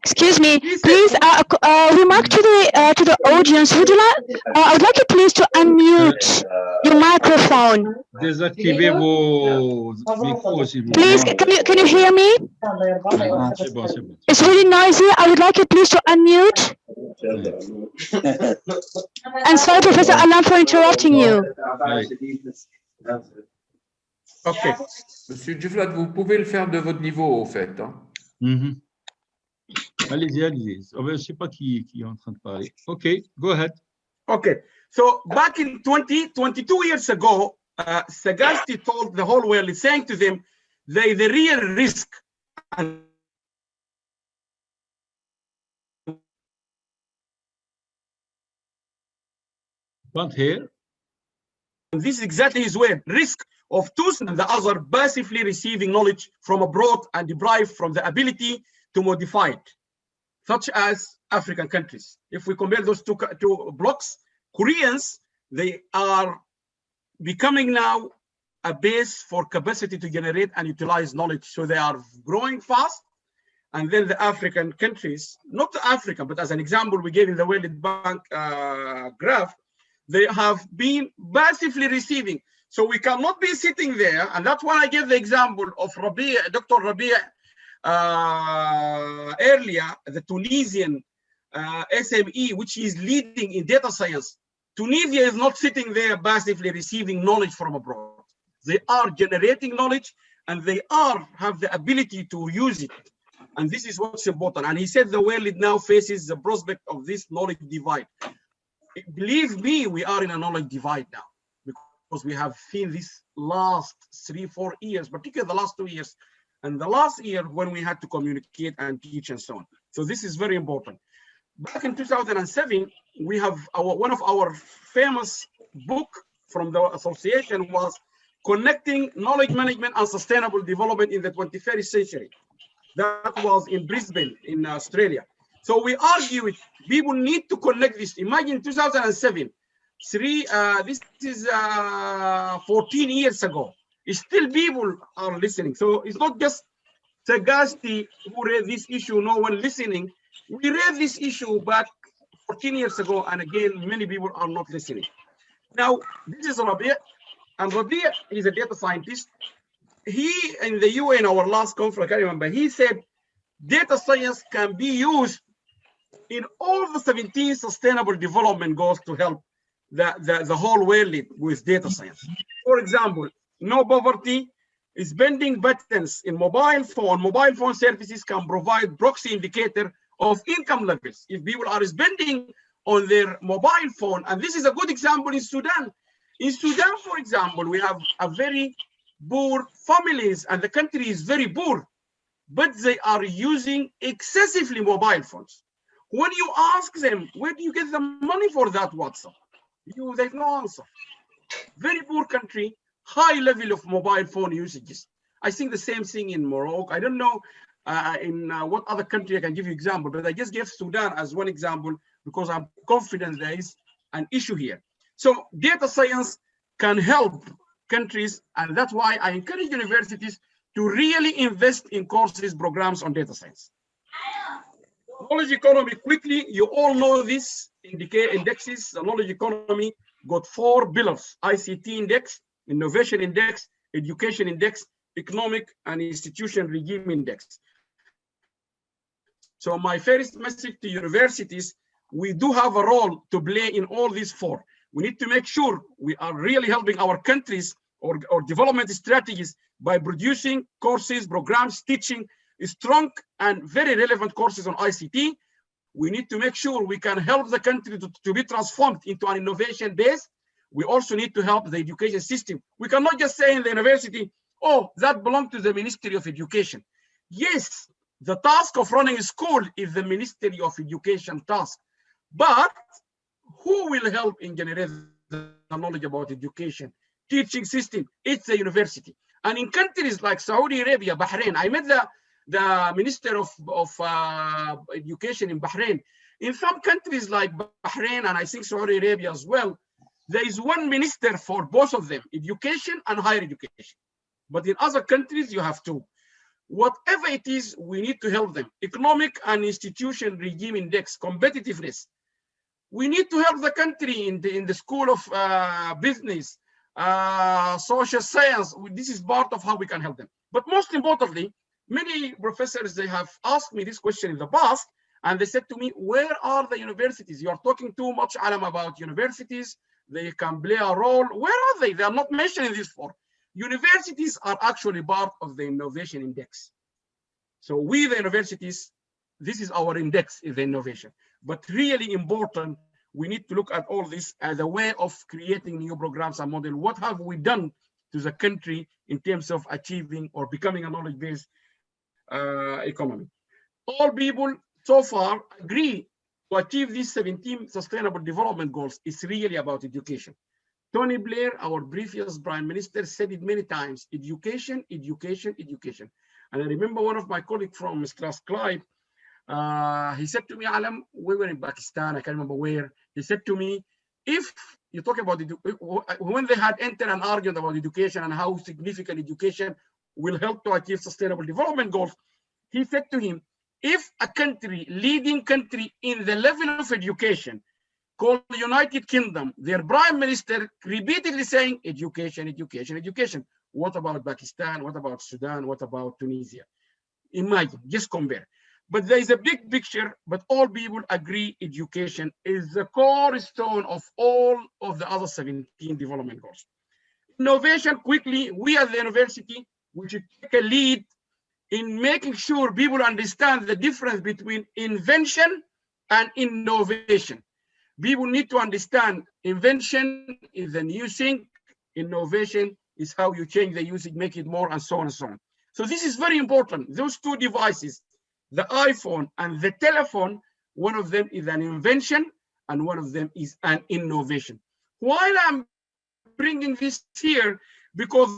Excuse me, please remark to the audience. Would you like? I would like you please to unmute your microphone. Désactivez vos micros, s'il vous plaît. Please, can you hear me? C'est bon, c'est bon. It's really noisy. I would like you please to unmute. And sorry, Professor Allam, for interrupting you. Okay. Monsieur Duflat, vous pouvez le faire de votre niveau, au fait. Hein. Allez-y, allez-y. Je ne sais pas qui est en train de parler. OK, go ahead. Okay, so back in 22 years ago, Sagasti told the whole world, saying to them, the real risk. Can't hear. And this is exactly his word, risk of two and the other passively receiving knowledge from abroad and deprived from the ability to modify it, such as African countries. If we compare those two blocks, Koreans, they are becoming now a base for capacity to generate and utilize knowledge. So they are growing fast. And then the African countries, not the African, but as an example we gave in the World Bank graph, they have been passively receiving. So we cannot be sitting there. And that's why I gave the example of Dr. Rabia earlier, the Tunisian SME, which is leading in data science. Tunisia is not sitting there passively receiving knowledge from abroad. They are generating knowledge and they have the ability to use it. And this is what's important. And he said the world now faces the prospect of this knowledge divide. Believe me, we are in a knowledge divide now, because we have seen this last 3-4 years, particularly the last 2 years, and the last year when we had to communicate and teach and so on. So this is very important. Back in 2007, we have one of our famous book from the association was Connecting Knowledge Management and Sustainable Development in the 21st Century. That was in Brisbane, in Australia. So we argued people need to connect this. Imagine 2007, this is 14 years ago. Still people are listening. So it's not just Sagasti who raised this issue, no one listening. We raised this issue back 14 years ago, and again, many people are not listening. Now, this is Rabi', and Rabi' is a data scientist. He, in the UN, our last conference, I can't remember, he said data science can be used in all the 17 sustainable development goals to help the whole world with data science. For example, no poverty is bending buttons in mobile phone. Mobile phone services can provide proxy indicator of income levels. If people are spending on their mobile phone, and this is a good example in Sudan. In Sudan, for example, we have a very poor families and the country is very poor, but they are using excessively mobile phones. When you ask them, where do you get the money for that WhatsApp? They have no answer. Very poor country, high level of mobile phone usages. I think the same thing in Morocco. I don't know in what other country I can give you example, but I just gave Sudan as one example because I'm confident there is an issue here. So data science can help countries, and that's why I encourage universities to really invest in courses, programs on data science. Knowledge economy, quickly, you all know this indexes. The knowledge economy got 4 pillars: ICT index, innovation index, education index, economic and institution regime index. So my first message to universities, we do have a role to play in all these 4. We need to make sure we are really helping our countries or development strategies by producing courses, programs, teaching strong and very relevant courses on ICT. We need to make sure we can help the country to be transformed into an innovation base. We also need to help the education system. We cannot just say in the university, oh, that belongs to the Ministry of Education. Yes, the task of running a school is the Ministry of Education task, but who will help in generating the knowledge about education? Teaching system, it's the university. And in countries like Saudi Arabia, Bahrain, I met the Minister of Education in Bahrain. In some countries like Bahrain, and I think Saudi Arabia as well, there is one minister for both of them, education and higher education. But in other countries, you have 2. Whatever it is, we need to help them. Economic and institution regime index, competitiveness. We need to help the country in the school of business, social science. This is part of how we can help them. But most importantly, many professors, they have asked me this question in the past, and they said to me, where are the universities? You are talking too much, Allam, about universities. They can play a role. Where are they? They are not mentioned in this 4. Universities are actually part of the innovation index. So we, the universities, this is our index, is the innovation. But really important, we need to look at all this as a way of creating new programs and model. What have we done to the country in terms of achieving or becoming a knowledge-based economy? All people so far agree to achieve these 17 sustainable development goals is really about education. Tony Blair, our previous prime minister, said it many times: education, education, education. And I remember one of my colleagues from Strathclyde, he said to me, Allam, we were in Pakistan, I can't remember where. He said to me, if you talk about it, when they had entered an argument about education and how significant education will help to achieve sustainable development goals, he said to him, if a country, leading country in the level of education, called the United Kingdom, their prime minister repeatedly saying education, education, education. What about Pakistan? What about Sudan? What about Tunisia? Imagine, just compare. But there is a big picture, but all people agree education is the cornerstone of all of the other 17 development goals. Innovation, quickly, we as the university, we should take a lead in making sure people understand the difference between invention and innovation. People need to understand invention is the new thing, innovation is how you change the usage, make it more, and so on and so on. So this is very important. Those two devices, the iPhone and the telephone, one of them is an invention and one of them is an innovation. While I'm bringing this here, because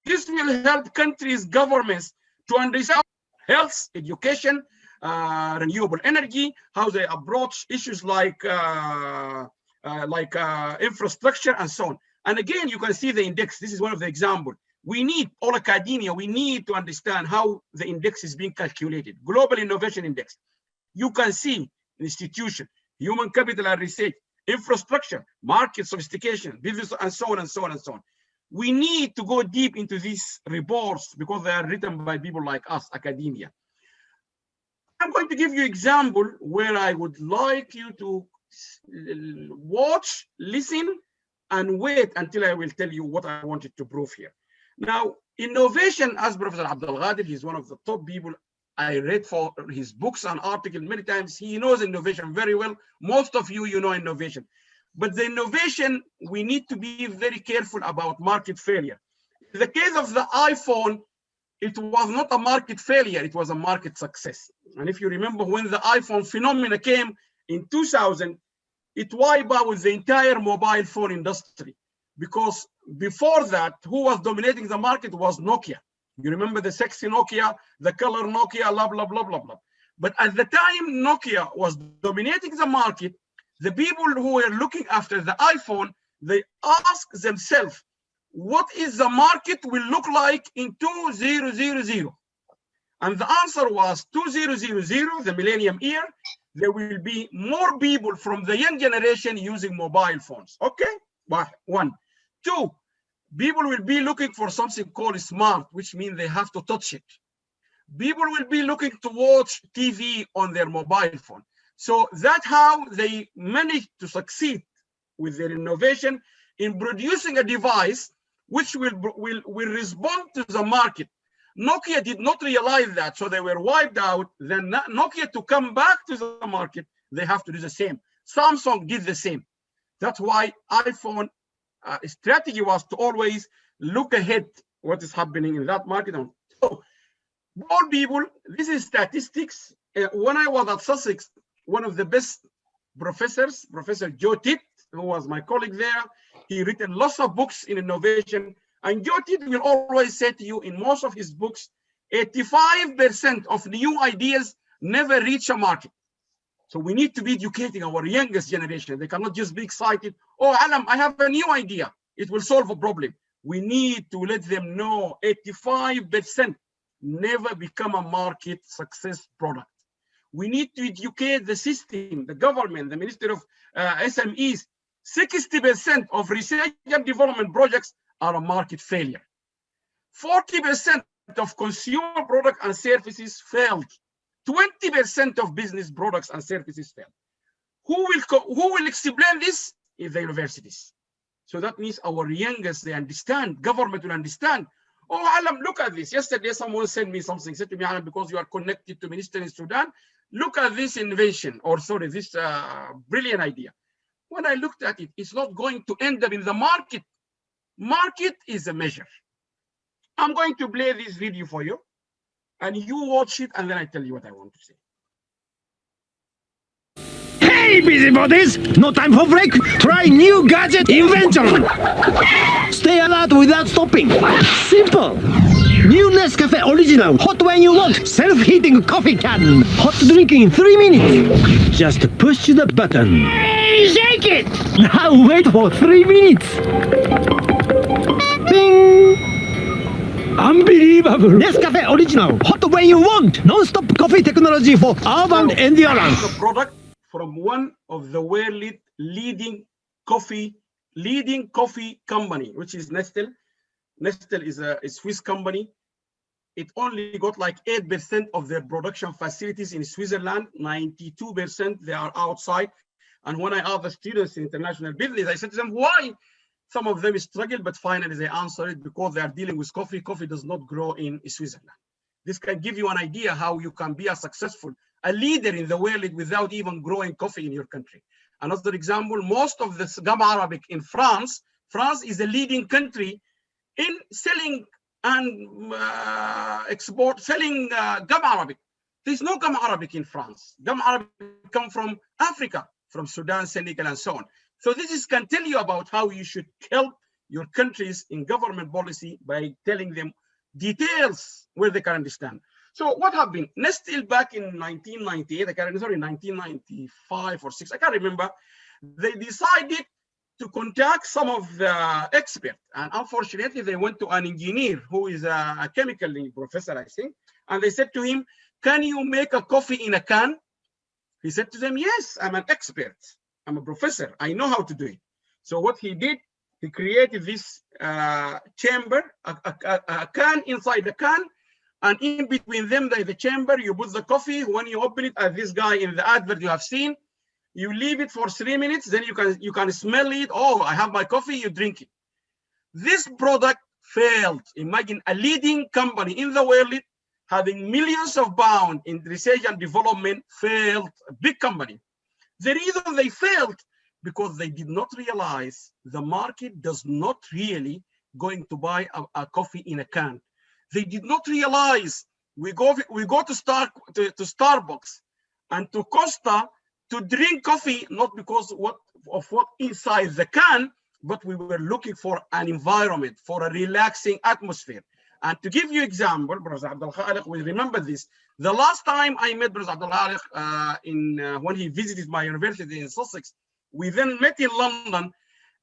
this will help countries, governments to understand health, education, renewable energy, how they approach issues like infrastructure and so on. And again, you can see the index. This is one of the examples. We need, all academia, we need to understand how the index is being calculated. Global Innovation Index. You can see institution, human capital and research, infrastructure, market sophistication, business, and so on and so on and so on. We need to go deep into these reports because they are written by people like us, academia. I'm going to give you an example where I would like you to watch, listen, and wait until I will tell you what I wanted to prove here. Now, innovation, as Professor Abdul Ghadir, he's one of the top people I read for his books and articles many times. He knows innovation very well. Most of you, know innovation. But the innovation, we need to be very careful about market failure. In the case of the iPhone, it was not a market failure, it was a market success. And if you remember when the iPhone phenomena came in 2000, it wiped out the entire mobile phone industry. Because before that, who was dominating the market was Nokia. You remember the sexy Nokia, the color Nokia, blah, blah, blah, blah, blah. But at the time Nokia was dominating the market, the people who were looking after the iPhone, they asked themselves, what is the market will look like in 2000? And the answer was 2000, the millennium year, there will be more people from the young generation using mobile phones. Okay, one. Two, people will be looking for something called smart, which means they have to touch it. People will be looking to watch TV on their mobile phone. So that's how they managed to succeed with their innovation in producing a device which will respond to the market. Nokia did not realize that, so they were wiped out. Then Nokia, to come back to the market, they have to do the same. Samsung did the same. That's why iPhone strategy was to always look ahead what is happening in that market. So, all people, this is statistics. When I was at Sussex, one of the best professors, Professor Joe Titt, who was my colleague there, he written lots of books in innovation. And Joe Titt will always say to you in most of his books, 85% of new ideas never reach a market. So we need to be educating our youngest generation. They cannot just be excited. Oh, Allam, I have a new idea. It will solve a problem. We need to let them know 85% never become a market success product. We need to educate the system, the government, the Ministry of SMEs. 60% of research and development projects are a market failure. 40% of consumer products and services failed. 20% of business products and services fail. Who will explain this? Is the universities. So that means our youngest, they understand, government will understand. Oh, Allam, look at this. Yesterday, someone sent me something, said to me, Allam, because you are connected to minister in Sudan, look at this invention, or sorry, this brilliant idea. When I looked at it, it's not going to end up in the market. Market is a measure. I'm going to play this video for you, and you watch it, and then I tell you what I want to say. Hey, busybodies! No time for break! Try new gadget invention! Stay alert without stopping! Simple! New Nescafe Original, hot when you want, self-heating coffee can! Hot drinking in 3 minutes! Just push the button. Hey, shake it! Now wait for 3 minutes! Bing! Unbelievable! Nescafe Original, hot when you want! Non-stop coffee technology for urban endurance! The product from one of the world leading coffee company, which is Nestle. Nestle is a Swiss company. It only got like 8% of their production facilities in Switzerland. 92% they are outside. And when I asked the students in international business, I said to them, why? Some of them struggle, but finally they answered it because they are dealing with coffee. Coffee does not grow in Switzerland. This can give you an idea how you can be a leader in the world without even growing coffee in your country. Another example, most of the Gamma Arabic in France is a leading country in selling and selling gum Arabic. There's no gum Arabic in France. Gum Arabic come from Africa, from Sudan, Senegal, and so on. So this can tell you about how you should help your countries in government policy by telling them details where they can understand. So what happened? Nestle back in 1998, sorry, 1995 or 6, I can't remember, they decided to contact some of the experts. And unfortunately, they went to an engineer who is a chemical professor, I think. And they said to him, can you make a coffee in a can? He said to them, yes, I'm an expert. I'm a professor. I know how to do it. So what he did, he created this chamber, a can inside the can, and in between them, the chamber, you put the coffee. When you open it, as this guy in the advert you have seen, you leave it for 3 minutes, then you can smell it. Oh, I have my coffee, you drink it. This product failed. Imagine a leading company in the world having millions of pounds in research and development failed, a big company. The reason they failed, because they did not realize the market does not really going to buy a coffee in a can. They did not realize we go to Starbucks and to Costa to drink coffee, not because of what inside the can, but we were looking for an environment, for a relaxing atmosphere. And to give you example, Brother Abdul Khaliq will remember this. The last time I met Brother Abdul Khaliq when he visited my university in Sussex, we then met in London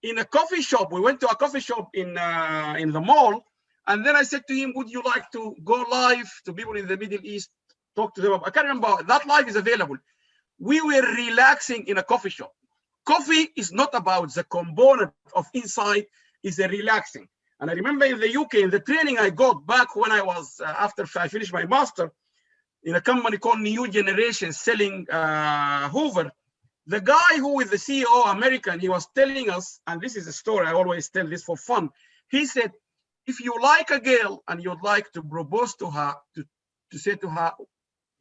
in a coffee shop. We went to a coffee shop in the mall. And then I said to him, would you like to go live to people in the Middle East, talk to them? I can't remember, that live is available. We were relaxing in a coffee shop. Coffee is not about the component of inside, it's a relaxing. And I remember in the UK, in the training I got back when I was, after I finished my master, in a company called New Generation selling Hoover, the guy who is the CEO, American, he was telling us, and this is a story, I always tell this for fun. He said, if you like a girl and you'd like to propose to her, to say to her,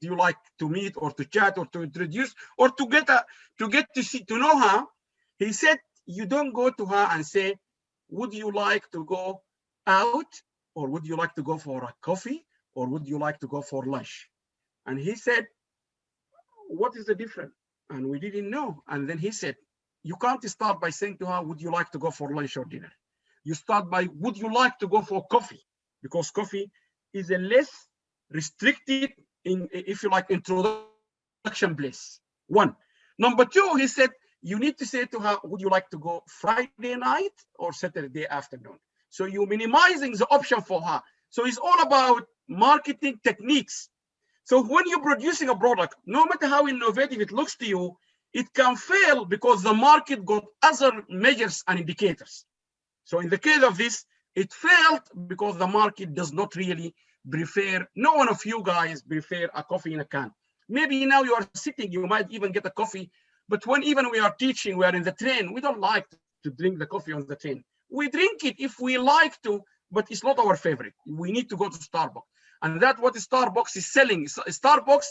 do you like to meet or to chat or to introduce or to get to know her, he said, you don't go to her and say, would you like to go out, or would you like to go for a coffee, or would you like to go for lunch? And he said, what is the difference? And we didn't know. And then he said, you can't start by saying to her, would you like to go for lunch or dinner? You start by, would you like to go for coffee? Because coffee is a less restricted, if you like, introduction place. One. Number two, he said, you need to say to her, would you like to go Friday night or Saturday afternoon? So you're minimizing the option for her. So it's all about marketing techniques. So when you're producing a product, no matter how innovative it looks to you, it can fail because the market got other measures and indicators. So in the case of this, it failed because the market does not really prefer, no one of you guys prefer a coffee in a can. Maybe now you are sitting, you might even get a coffee, but when even we are teaching, we are in the train, we don't like to drink the coffee on the train. We drink it if we like to, but it's not our favorite. We need to go to Starbucks. And that's what Starbucks is selling. Starbucks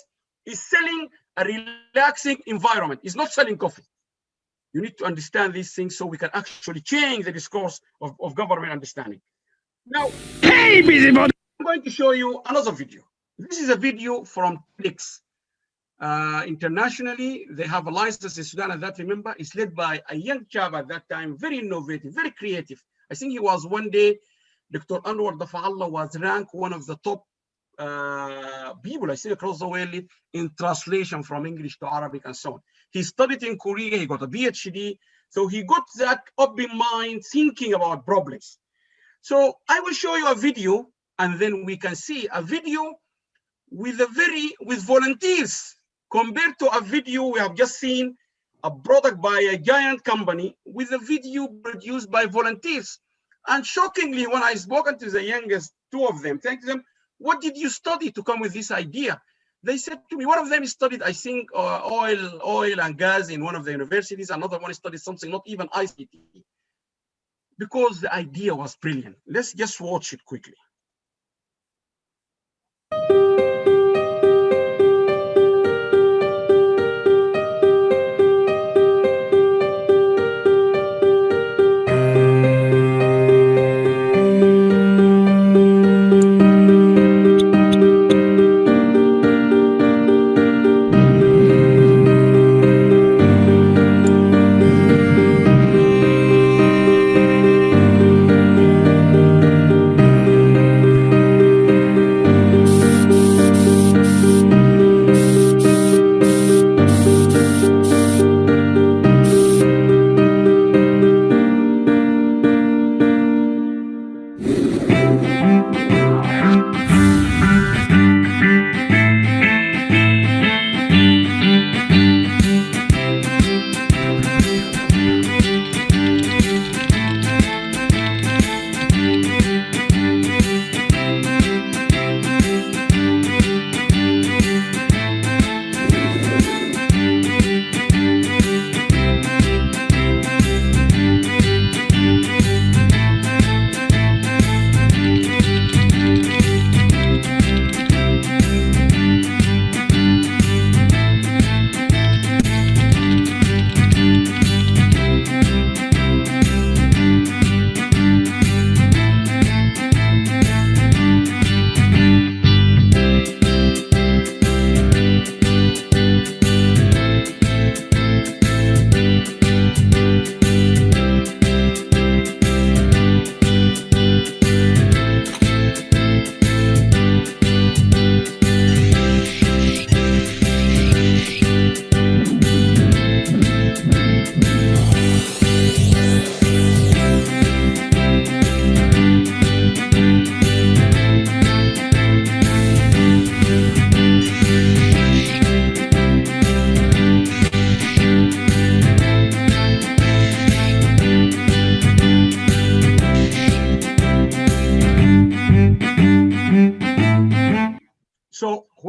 is selling a relaxing environment. It's not selling coffee. You need to understand these things so we can actually change the discourse of government understanding. Now, Hey, busybody! I'm going to show you another video. This is a video from Flix. Internationally, they have a license in Sudan, and that, remember, is led by a young chap at that time, very innovative, very creative. I think he was one day, Dr. Anwar Dafa'allah was ranked one of the top people, I think, across the world in translation from English to Arabic and so on. He studied in Korea, he got a PhD, so he got that open mind, thinking about problems. So I will show you a video, and then we can see a video with volunteers, compared to a video we have just seen, a product by a giant company, with a video produced by volunteers. And shockingly, when I spoken to the youngest two of them, thank them, what did you study to come with this idea? They said to me, one of them studied, I think, oil and gas in one of the universities. Another one studied something, not even ICT, because the idea was brilliant. Let's just watch it quickly.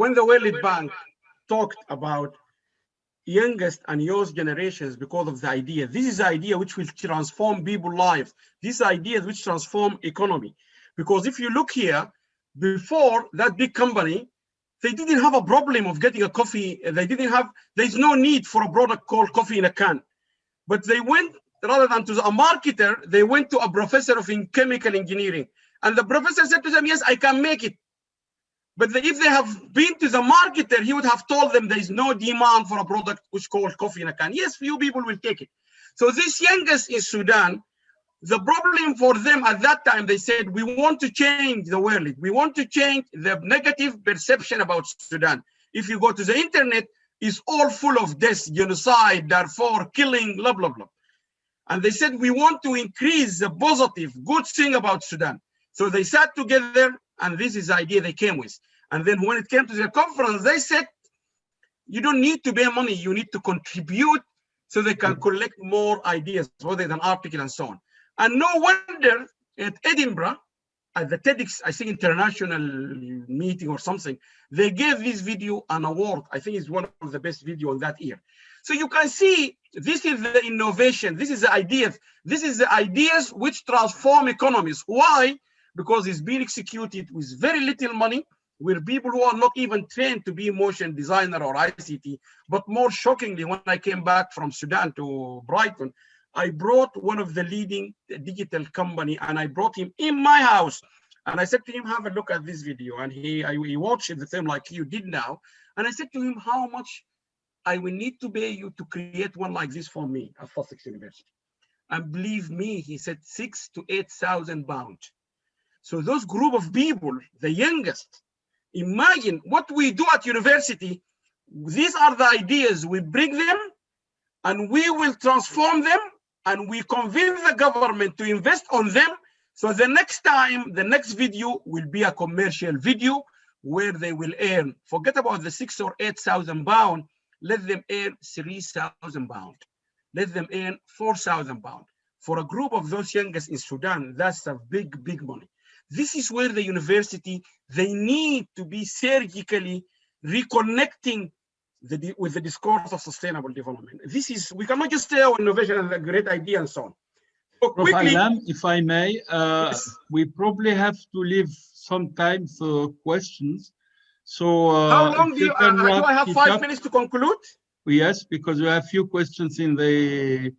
when the World Bank talked about youngest and youth generations because of the idea, this is the idea which will transform people's lives. These ideas which transform economy. Because if you look here, before that big company, they didn't have a problem of getting a coffee. There's no need for a product called coffee in a can. But they went, rather than to a marketer, they went to a professor of chemical engineering. And the professor said to them, yes, I can make it. But if they have been to the marketer, he would have told them there is no demand for a product which is called coffee in a can. Yes, few people will take it. So this youngest in Sudan, the problem for them at that time, they said, we want to change the world. We want to change the negative perception about Sudan. If you go to the internet, it's all full of death, genocide, Darfur, killing, blah, blah, blah. And they said, we want to increase the positive, good thing about Sudan. So they sat together, and this is the idea they came with. And then when it came to the conference, they said, you don't need to pay money, you need to contribute so they can collect more ideas, whether than article and so on. And no wonder at Edinburgh, at the TEDx, I think international meeting or something, they gave this video an award. I think it's one of the best videos on that year. So you can see, this is the innovation, this is the ideas. This is the ideas which transform economies. Why? Because it's being executed with very little money, with people who are not even trained to be motion designer or ICT. But more shockingly, when I came back from Sudan to Brighton, I brought one of the leading digital company, and I brought him in my house. And I said to him, have a look at this video. And he watched it the same like you did now. And I said to him, how much I will need to pay you to create one like this for me at Sussex University. And believe me, he said 6,000 to 8,000 pounds. So those group of people, the youngest, imagine what we do at university. These are the ideas, we bring them and we will transform them, and we convince the government to invest on them. So the next time, the next video will be a commercial video where they will earn, forget about the 6,000 or 8,000 pounds, let them earn 3,000 pounds. Let them earn 4,000 pounds. For a group of those youngest in Sudan, that's a big, big money. This is where the university, they need to be surgically reconnecting with the discourse of sustainable development. This is, we cannot just say innovation and a great idea and so on. So Prof. quickly, Allam, if I may, yes. we probably have to leave some time for questions. So How long if do you, can do wrap I have it 5 up. minutes to conclude? Yes, because we have few questions in the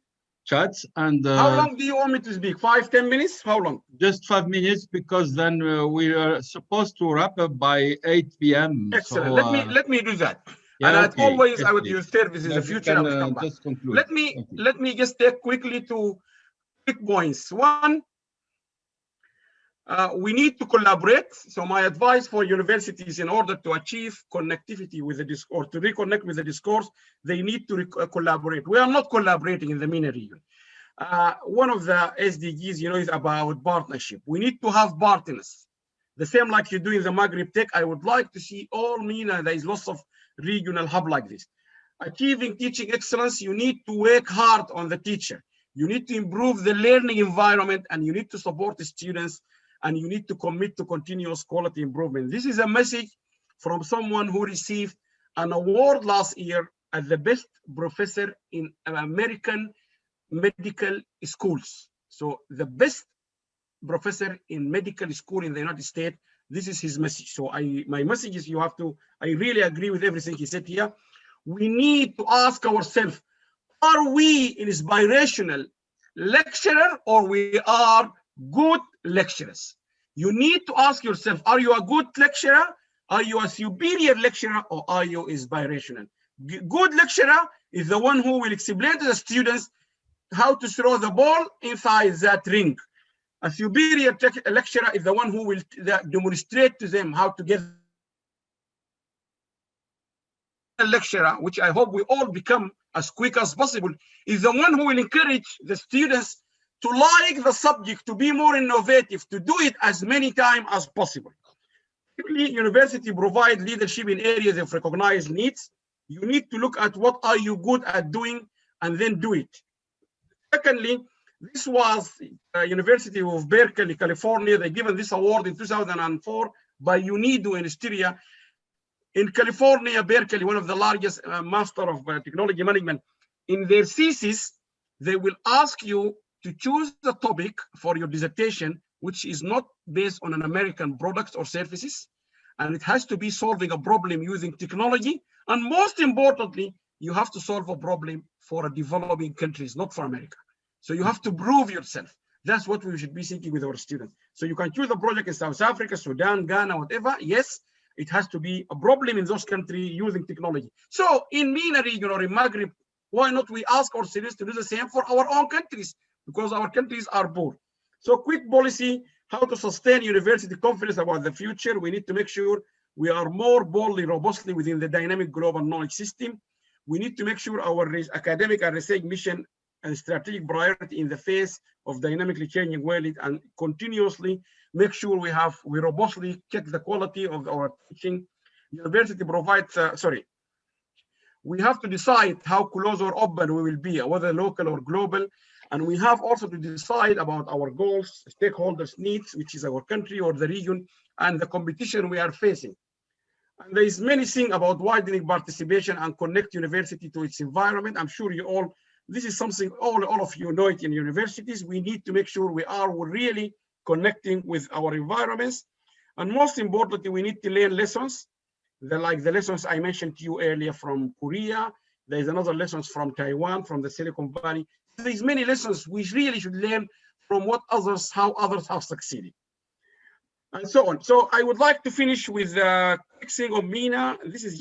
chats. And How long do you want me to speak? 5, 10 minutes? How long? just 5 minutes, because then we are supposed to wrap up by 8 p.m. Excellent. So, let me do that. yeah, And as okay. always, Yes, I would please. use service in the Then we future. can, I will come back. just conclude. Let me just take quickly to quick points. One, we need to collaborate. So my advice for universities, in order to achieve connectivity with the discourse, to reconnect with the discourse, they need to collaborate. We are not collaborating in the MENA region. One of the SDGs, is about partnership. We need to have partners. The same like you do in the Maghreb Tech. I would like to see all MENA, there is lots of regional hub like this. Achieving teaching excellence, you need to work hard on the teacher. You need to improve the learning environment, and you need to support the students, and you need to commit to continuous quality improvement. This is a message from someone who received an award last year as the best professor in American medical schools. So the best professor in medical school in the United States, this is his message. So my message is, I really agree with everything he said here. We need to ask ourselves, are we inspirational lecturer or we are good lecturers? You need to ask yourself, are you a good lecturer? Are you a superior lecturer, or are you inspirational? Good lecturer is the one who will explain to the students how to throw the ball inside that ring. A superior lecturer is the one who will demonstrate to them how to get a lecturer, which I hope we all become as quick as possible, is the one who will encourage the students to like the subject, to be more innovative, to do it as many times as possible. University provide leadership in areas of recognized needs. You need to look at what are you good at doing and then do it. Secondly, this was University of Berkeley, California. They given this award in 2004 by UNIDO in Styria. In California, Berkeley, one of the largest master of technology management, in their thesis, they will ask you to choose the topic for your dissertation, which is not based on an American products or services, and it has to be solving a problem using technology. And most importantly, you have to solve a problem for a developing countries, not for America. So you have to prove yourself. That's what we should be thinking with our students. So you can choose a project in South Africa, Sudan, Ghana, whatever. Yes, it has to be a problem in those countries using technology. So in MENA region or in Maghreb, why not we ask our students to do the same for our own countries? Because our countries are poor. So quick policy, how to sustain university confidence about the future. We need to make sure we are more boldly, robustly within the dynamic global knowledge system. We need to make sure our academic and research mission and strategic priority in the face of dynamically changing world, and continuously make sure we robustly check the quality of our teaching. University provides, we have to decide how close or open we will be, whether local or global. And we have also to decide about our goals, stakeholders' needs, which is our country or the region, and the competition we are facing. And there is many things about widening participation and connect university to its environment. I'm sure you all, this is something all of you know it in universities. We need to make sure we are really connecting with our environments. And most importantly, we need to learn lessons, like the lessons I mentioned to you earlier from Korea. There's another lessons from Taiwan, from the Silicon Valley. There's many lessons we really should learn from how others have succeeded, and so on. So I would like to finish with a quick thing on MENA. This is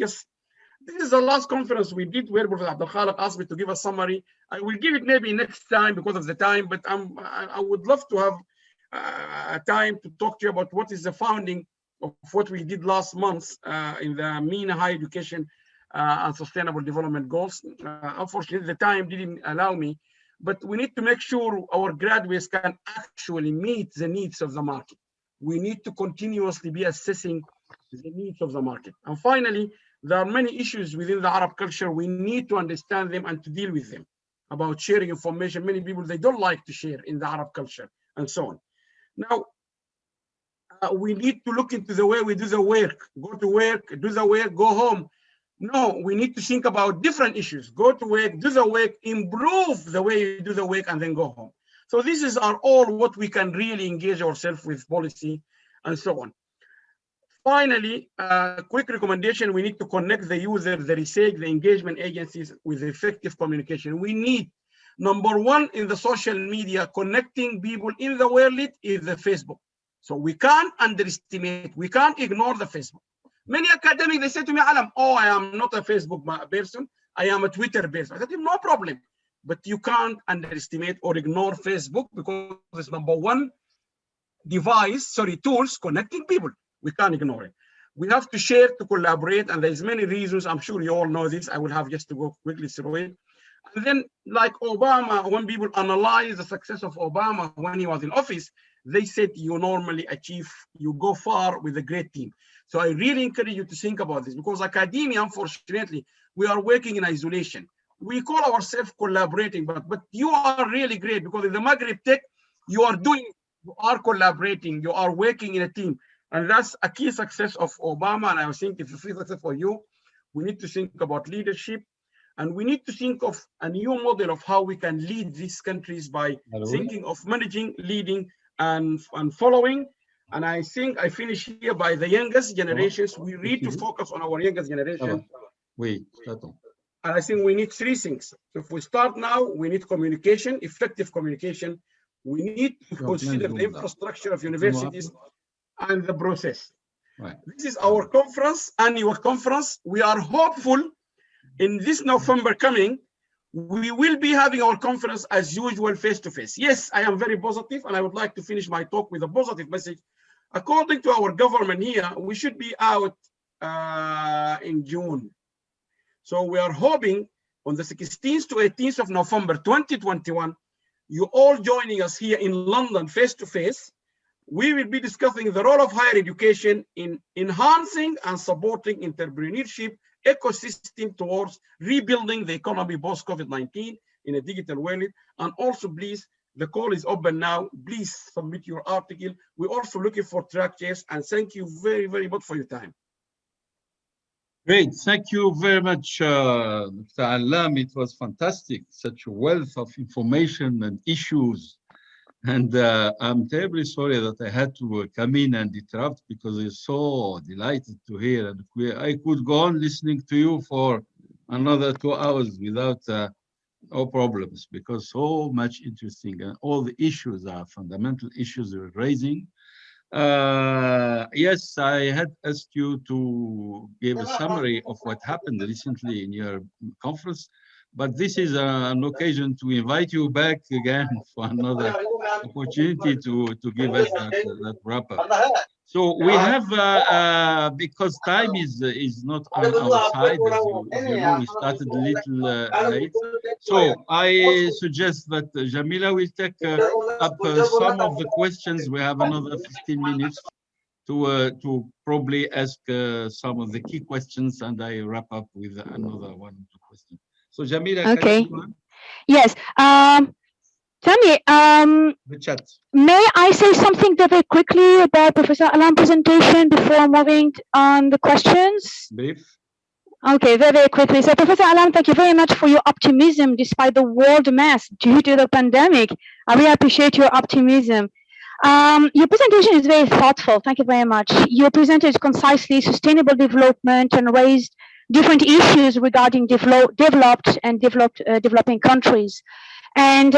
the last conference we did where Professor Abdul Khaliq asked me to give a summary. I will give it maybe next time because of the time, but I would love to have a time to talk to you about what is the founding of what we did last month in the MENA higher education and sustainable development goals. Unfortunately, the time didn't allow me, but we need to make sure our graduates can actually meet the needs of the market. We need to continuously be assessing the needs of the market. And finally, there are many issues within the Arab culture. We need to understand them and to deal with them. About sharing information, many people, they don't like to share in the Arab culture and so on. Now, we need to look into the way we do the work. Go to work, do the work, go home. No, we need to think about different issues. Go to work, do the work, improve the way you do the work, and then go home. So this are all what we can really engage ourselves with policy and so on. Finally, quick recommendation, we need to connect the user, the research, the engagement agencies with effective communication. We need, number one, in the social media, connecting people in the world is the Facebook. So we can't underestimate, we can't ignore the Facebook. Many academics, they say to me, Allam, oh, I am not a Facebook person, I am a Twitter person. I said, no problem. But you can't underestimate or ignore Facebook because it's number one tools connecting people. We can't ignore it. We have to share, to collaborate, and there's many reasons. I'm sure you all know this. I will have just to go quickly through it. And then, like Obama, when people analyze the success of Obama when he was in office, they said you normally achieve, you go far with a great team. So I really encourage you to think about this, because academia, unfortunately, we are working in isolation. We call ourselves collaborating, but you are really great, because in the Maghreb Tech, you are collaborating, you are working in a team. And that's a key success of Obama. And I think it's a key success for you. We need to think about leadership, and we need to think of a new model of how we can lead these countries by thinking of managing, leading, and following. And I think I finish here by the youngest generations. We need to focus on our youngest generation. And I think we need three things. So if we start now, we need communication, effective communication. We need to consider the infrastructure of universities and the process. Right. This is our conference, annual conference. We are hopeful in this November coming, we will be having our conference as usual face-to-face. Yes, I am very positive, and I would like to finish my talk with a positive message. According to our government here, we should be out in June. So we are hoping on the 16th to 18th of November 2021, you all joining us here in London face-to-face. We will be discussing the role of higher education in enhancing and supporting entrepreneurship ecosystem towards rebuilding the economy post-COVID-19 in a digital world. And also, please, the call is open now. Please submit your article. We're also looking for track chairs, and thank you very, very much for your time. Great. Thank you very much, Dr. Allam. It was fantastic. Such a wealth of information and issues. And I'm terribly sorry that I had to come in and interrupt because I'm so delighted to hear. And I could go on listening to you for another 2 hours without no problems, because so much interesting and all the issues are fundamental issues you're raising. Yes, I had asked you to give a summary of what happened recently in your conference, but this is an occasion to invite you back again for another opportunity to give us that wrap-up. So we have, because time is not on our side, as you know, we started a little late. So I suggest that Jamila will take up some of the questions. We have another 15 minutes to probably ask some of the key questions, and I wrap up with another 1 or 2 questions. So Jamila, Okay. can you go on? Yes. Tell me, The chat. may I say something very quickly about Professor Allam's presentation before moving on the questions? Brief. Okay, very quickly. So Professor Allam, thank you very much for your optimism despite the world mess due to the pandemic. I really appreciate your optimism. Your presentation is very thoughtful. Thank you very much. You presented concisely sustainable development and raised different issues regarding developed and developing countries. And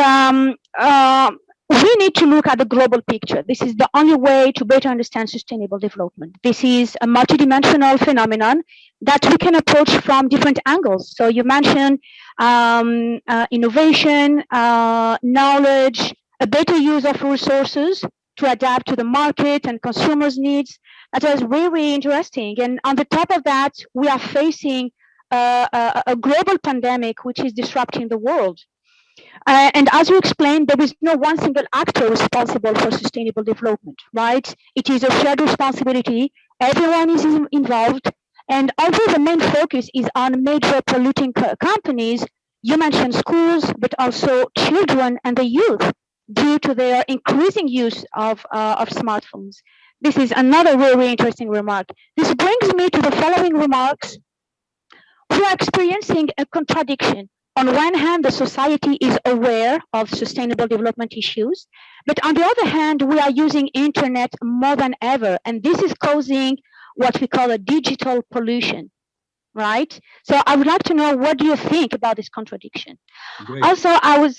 we need to look at the global picture. This is the only way to better understand sustainable development. This is a multidimensional phenomenon that we can approach from different angles. So you mentioned innovation, knowledge, a better use of resources to adapt to the market and consumers' needs. That was really interesting. And on the top of that, we are facing a global pandemic which is disrupting the world. And as you explained, there is no one single actor responsible for sustainable development, right? It is a shared responsibility. Everyone is involved. And although the main focus is on major polluting companies, you mentioned schools, but also children and the youth due to their increasing use of smartphones. This is another really interesting remark. This brings me to the following remarks. We are experiencing a contradiction. On one hand, the society is aware of sustainable development issues, but on the other hand, we are using internet more than ever, and this is causing what we call a digital pollution, right? So I would like to know, what do you think about this contradiction? Great. Also, I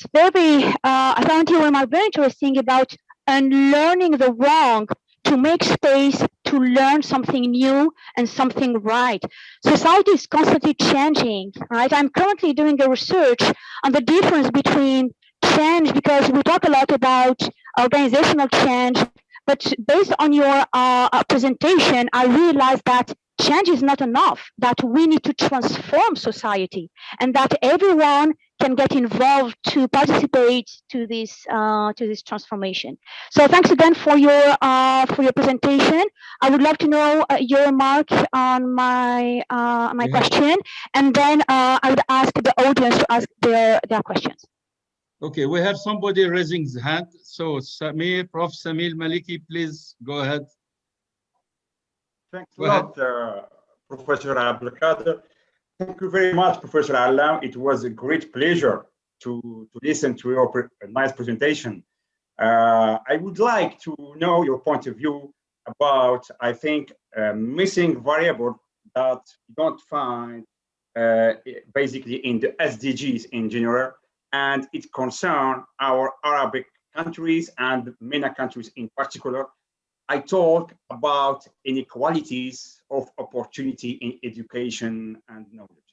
found your remark very interesting about unlearning the wrong to make space to learn something new and something right. Society is constantly changing, right? I'm currently doing a research on the difference between change, because we talk a lot about organizational change, but based on your presentation, I realized that change is not enough, that we need to transform society, and that everyone can get involved to participate to this transformation. So thanks again for your presentation. I would love to know your remark on my question, and then I would ask the audience to ask their questions. Okay, we have somebody raising his hand. So Samir, Prof. Samir Maliki, please go ahead. Thanks a lot, Professor Abdelkader. Thank you very much, Professor Allam. It was a great pleasure to listen to your nice presentation. I would like to know your point of view about, I think, missing variable that you don't find basically in the SDGs in general, and it concerns our Arabic countries and MENA countries in particular. I talk about inequalities of opportunity in education and knowledge.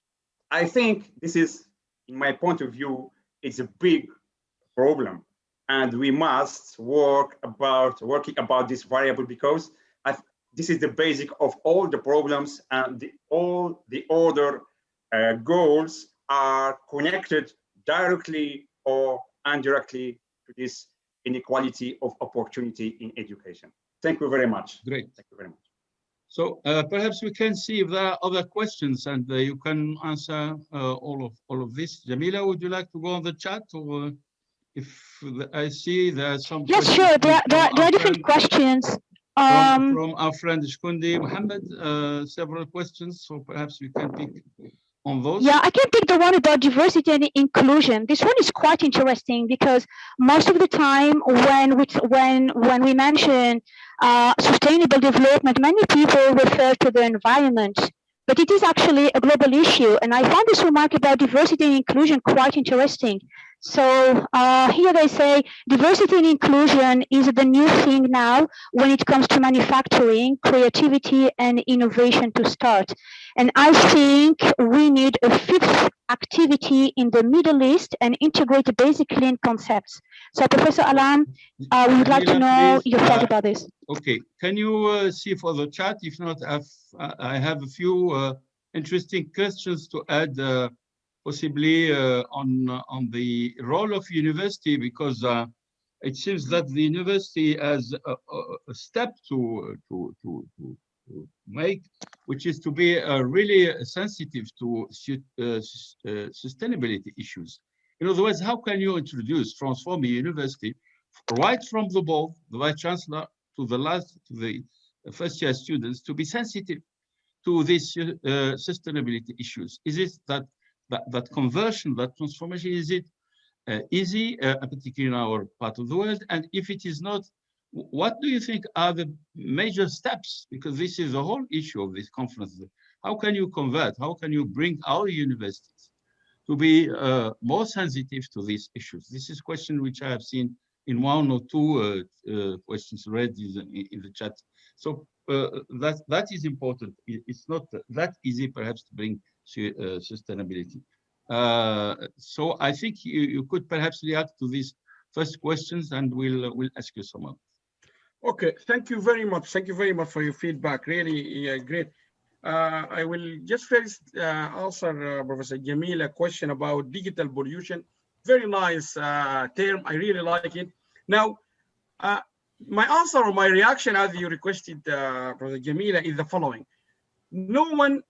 I think this is, in my point of view, it's a big problem, and we must working about this variable, because this is the basic of all the problems, and all the other goals are connected directly or indirectly to this inequality of opportunity in education. Thank you very much. Great. Thank you very much. So perhaps we can see if there are other questions, and you can answer all of this. Jamila, would you like to go on the chat, or if I see there are some? Yes, sure. There are different questions From our friend Shkundi Mohammed, several questions, so perhaps we can pick on those. Yeah, I can pick the one about diversity and inclusion. This one is quite interesting because most of the time when we mention sustainable development, many people refer to the environment, but it is actually a global issue. And I found this remark about diversity and inclusion quite interesting. So here they say diversity and inclusion is the new thing now when it comes to manufacturing, creativity, and innovation to start. And I think we need a fifth activity in the Middle East and integrate the basic clean concepts. So Professor Allam, we would like to know your thoughts about this. Okay, can you see for the chat? If not, I have a few interesting questions to add, possibly on the role of university, because it seems that the university has a step to make, which is to be really sensitive to sustainability issues. In other words, how can you transform a university right from the board, the vice chancellor, to the first year students, to be sensitive to these sustainability issues? Is it that conversion, that transformation, is it easy, particularly in our part of the world? And if it is not, what do you think are the major steps? Because this is the whole issue of this conference. How can you convert? How can you bring our universities to be more sensitive to these issues? This is a question which I have seen in one or two questions read in the chat. So that is important. It's not that easy, perhaps, to bring sustainability. So I think you could perhaps react to these first questions, and we'll ask you some others. Okay, thank you very much. Thank you very much for your feedback. Really great. I will just first answer Professor Jamil a question about digital pollution. Very nice term. I really like it. Now, my answer or my reaction, as you requested, Professor Jamila, is the following. No one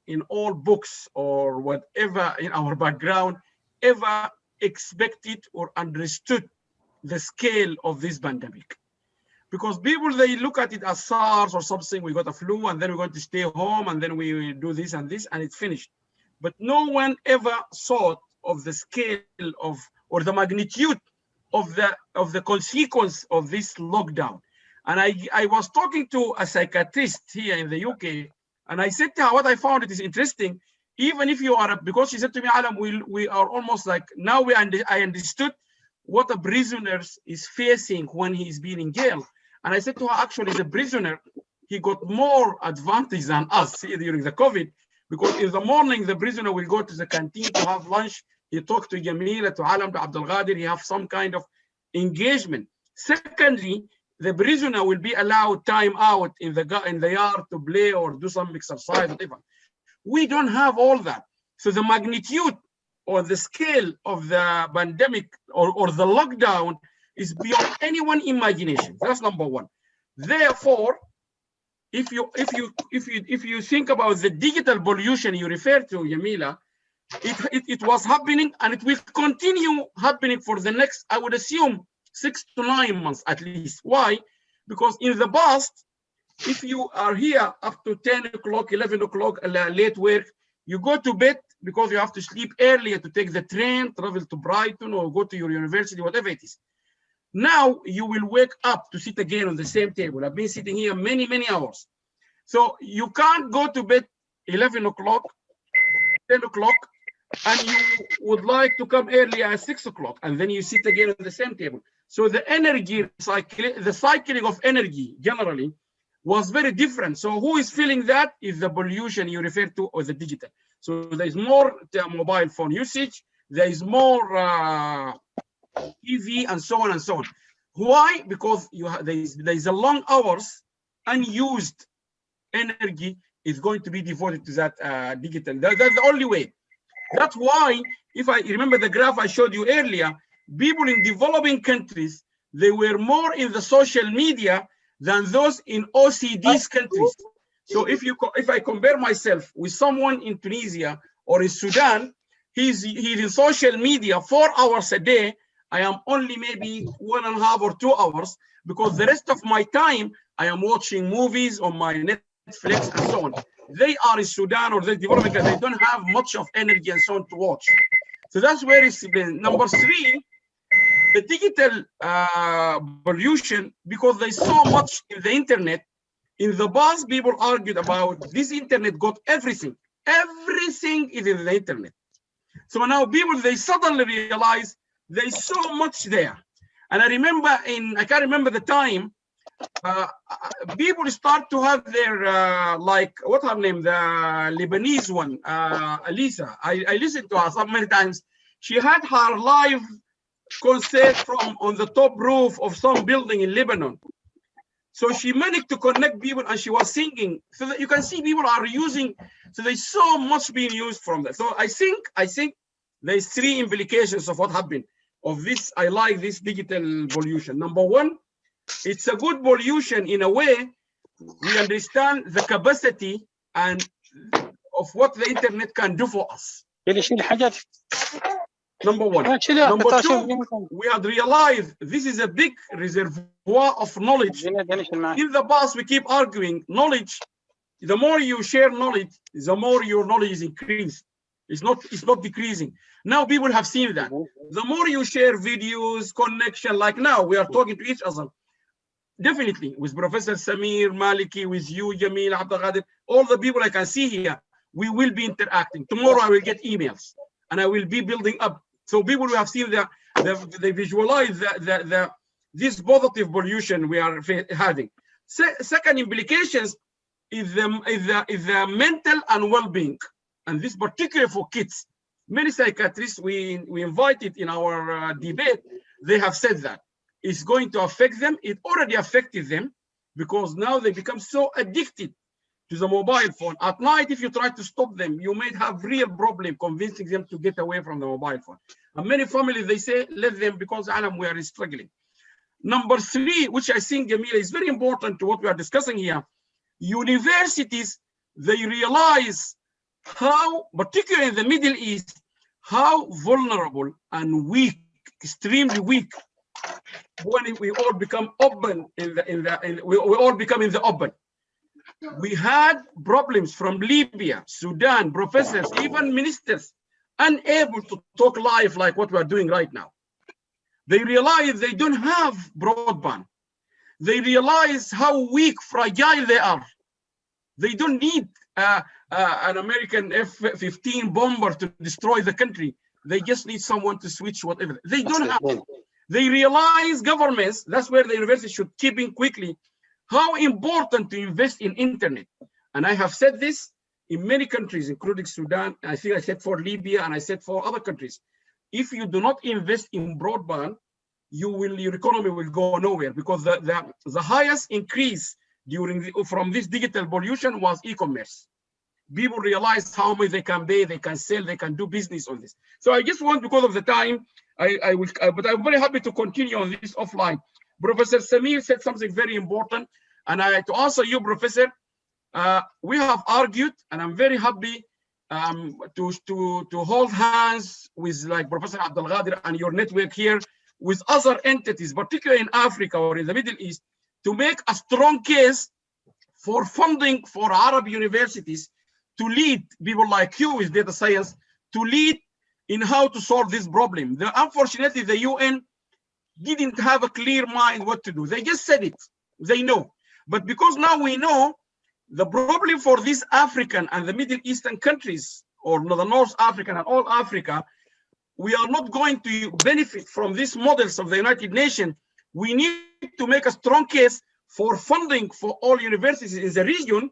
in all books or whatever in our background ever expected or understood the scale of this pandemic. Because people, they look at it as SARS or something, we got a flu and then we're going to stay home and then we do this and this and it's finished. But no one ever thought of the scale of, or the magnitude of the consequence of this lockdown. And I was talking to a psychiatrist here in the UK, and I said to her, what I found it is interesting, even if you are, because she said to me, Allam, we are almost like, now I understood what a prisoner is facing when he's been in jail. And I said to her, actually, the prisoner, he got more advantage than us during the COVID, because in the morning, the prisoner will go to the canteen to have lunch. He talked to Jamila, to Allam, to Abdul Ghadir. He have some kind of engagement. Secondly, the prisoner will be allowed time out in the yard to play or do some exercise, whatever. We don't have all that. So the magnitude or the scale of the pandemic or the lockdown is beyond anyone's imagination. That's number one. Therefore, if you think about the digital pollution you refer to, Jamila, it was happening and it will continue happening for the next, I would assume, 6 to 9 months at least. Why? Because in the past, if you are here up to 10 o'clock, 11 o'clock, late work, you go to bed because you have to sleep earlier to take the train, travel to Brighton or go to your university, whatever it is. Now you will wake up to sit again on the same table. I've been sitting here many, many hours. So you can't go to bed 11 o'clock, 10 o'clock, and you would like to come earlier at 6 o'clock, and then you sit again on the same table. So the energy cycle, the cycling of energy generally was very different. So who is feeling that is the pollution you refer to, or the digital. So there is more mobile phone usage, there is more TV and so on and so on. Why? Because there is a long hours, unused energy is going to be devoted to that digital. That's the only way. That's why, if I remember the graph I showed you earlier, people in developing countries, they were more in the social media than those in OECD's countries. So if I compare myself with someone in Tunisia or in Sudan, he's in social media 4 hours a day, I am only maybe 1.5 or 2 hours, because the rest of my time I am watching movies on my Netflix and so on. They are in Sudan or they're developing, they don't have much of energy and so on to watch. So that's where it's been. Number 3, the digital pollution, because there's so much in the internet. In the past, people argued about this internet got everything. Everything is in the internet. So now people, they suddenly realize there's so much there. And I remember I can't remember the time, people start to have their, like, what her name, the Lebanese one, Alisa. I listened to her so many times. She had her live concert from on the top roof of some building in Lebanon. So she managed to connect people and she was singing. So that you can see people are using, so there's so much being used from that. So I think there's 3 implications of what happened of this. I like this digital pollution. Number 1, it's a good pollution in a way. We understand the capacity and of what the internet can do for us. Number 1. Number 2, we have realized this is a big reservoir of knowledge. In the past, we keep arguing knowledge. The more you share knowledge, the more your knowledge is increased. It's not decreasing. Now people have seen that. The more you share videos, connection, like now we are talking to each other. Definitely with Professor Samir, Maliki, with you, Jamil, Abdelkader, all the people I can see here, we will be interacting. Tomorrow I will get emails and I will be building up. So people who have seen they visualize this positive pollution we are having. Second implications is the mental and well-being, and this particularly for kids. Many psychiatrists we invited in our debate, they have said that it's going to affect them. It already affected them because now they become so addicted to the mobile phone. At night, if you try to stop them, you may have real problem convincing them to get away from the mobile phone. And many families, they say, let them, because Allam, we are struggling. Number 3, which I think, Jamila, is very important to what we are discussing here. Universities, they realize how, particularly in the Middle East, how vulnerable and weak, extremely weak, when we all become open we all become in the open. We had problems from Libya, Sudan, professors, even ministers, unable to talk live like what we are doing right now. They realize they don't have broadband. They realize how weak, fragile they are. They don't need an American F-15 bomber to destroy the country. They just need someone to switch whatever. They don't have. They realize governments, that's where the university should keep in quickly, how important to invest in internet. And I have said this in many countries, including Sudan. I think I said for Libya and I said for other countries. If you do not invest in broadband, your economy will go nowhere, because the highest increase from this digital pollution was e-commerce. People realize how much they can pay, they can sell, they can do business on this. So I just want, because of the time, but I'm very happy to continue on this offline. Professor Samir said something very important, and to answer you, Professor, we have argued, and I'm very happy to hold hands with like Professor Abdelkader and your network here with other entities, particularly in Africa or in the Middle East, to make a strong case for funding for Arab universities to lead people like you with data science, to lead in how to solve this problem. Unfortunately, the UN didn't have a clear mind what to do. They just said it, they know. But because now we know the problem for these African and the Middle Eastern countries, or the North African and all Africa, we are not going to benefit from these models of the United Nations. We need to make a strong case for funding for all universities in the region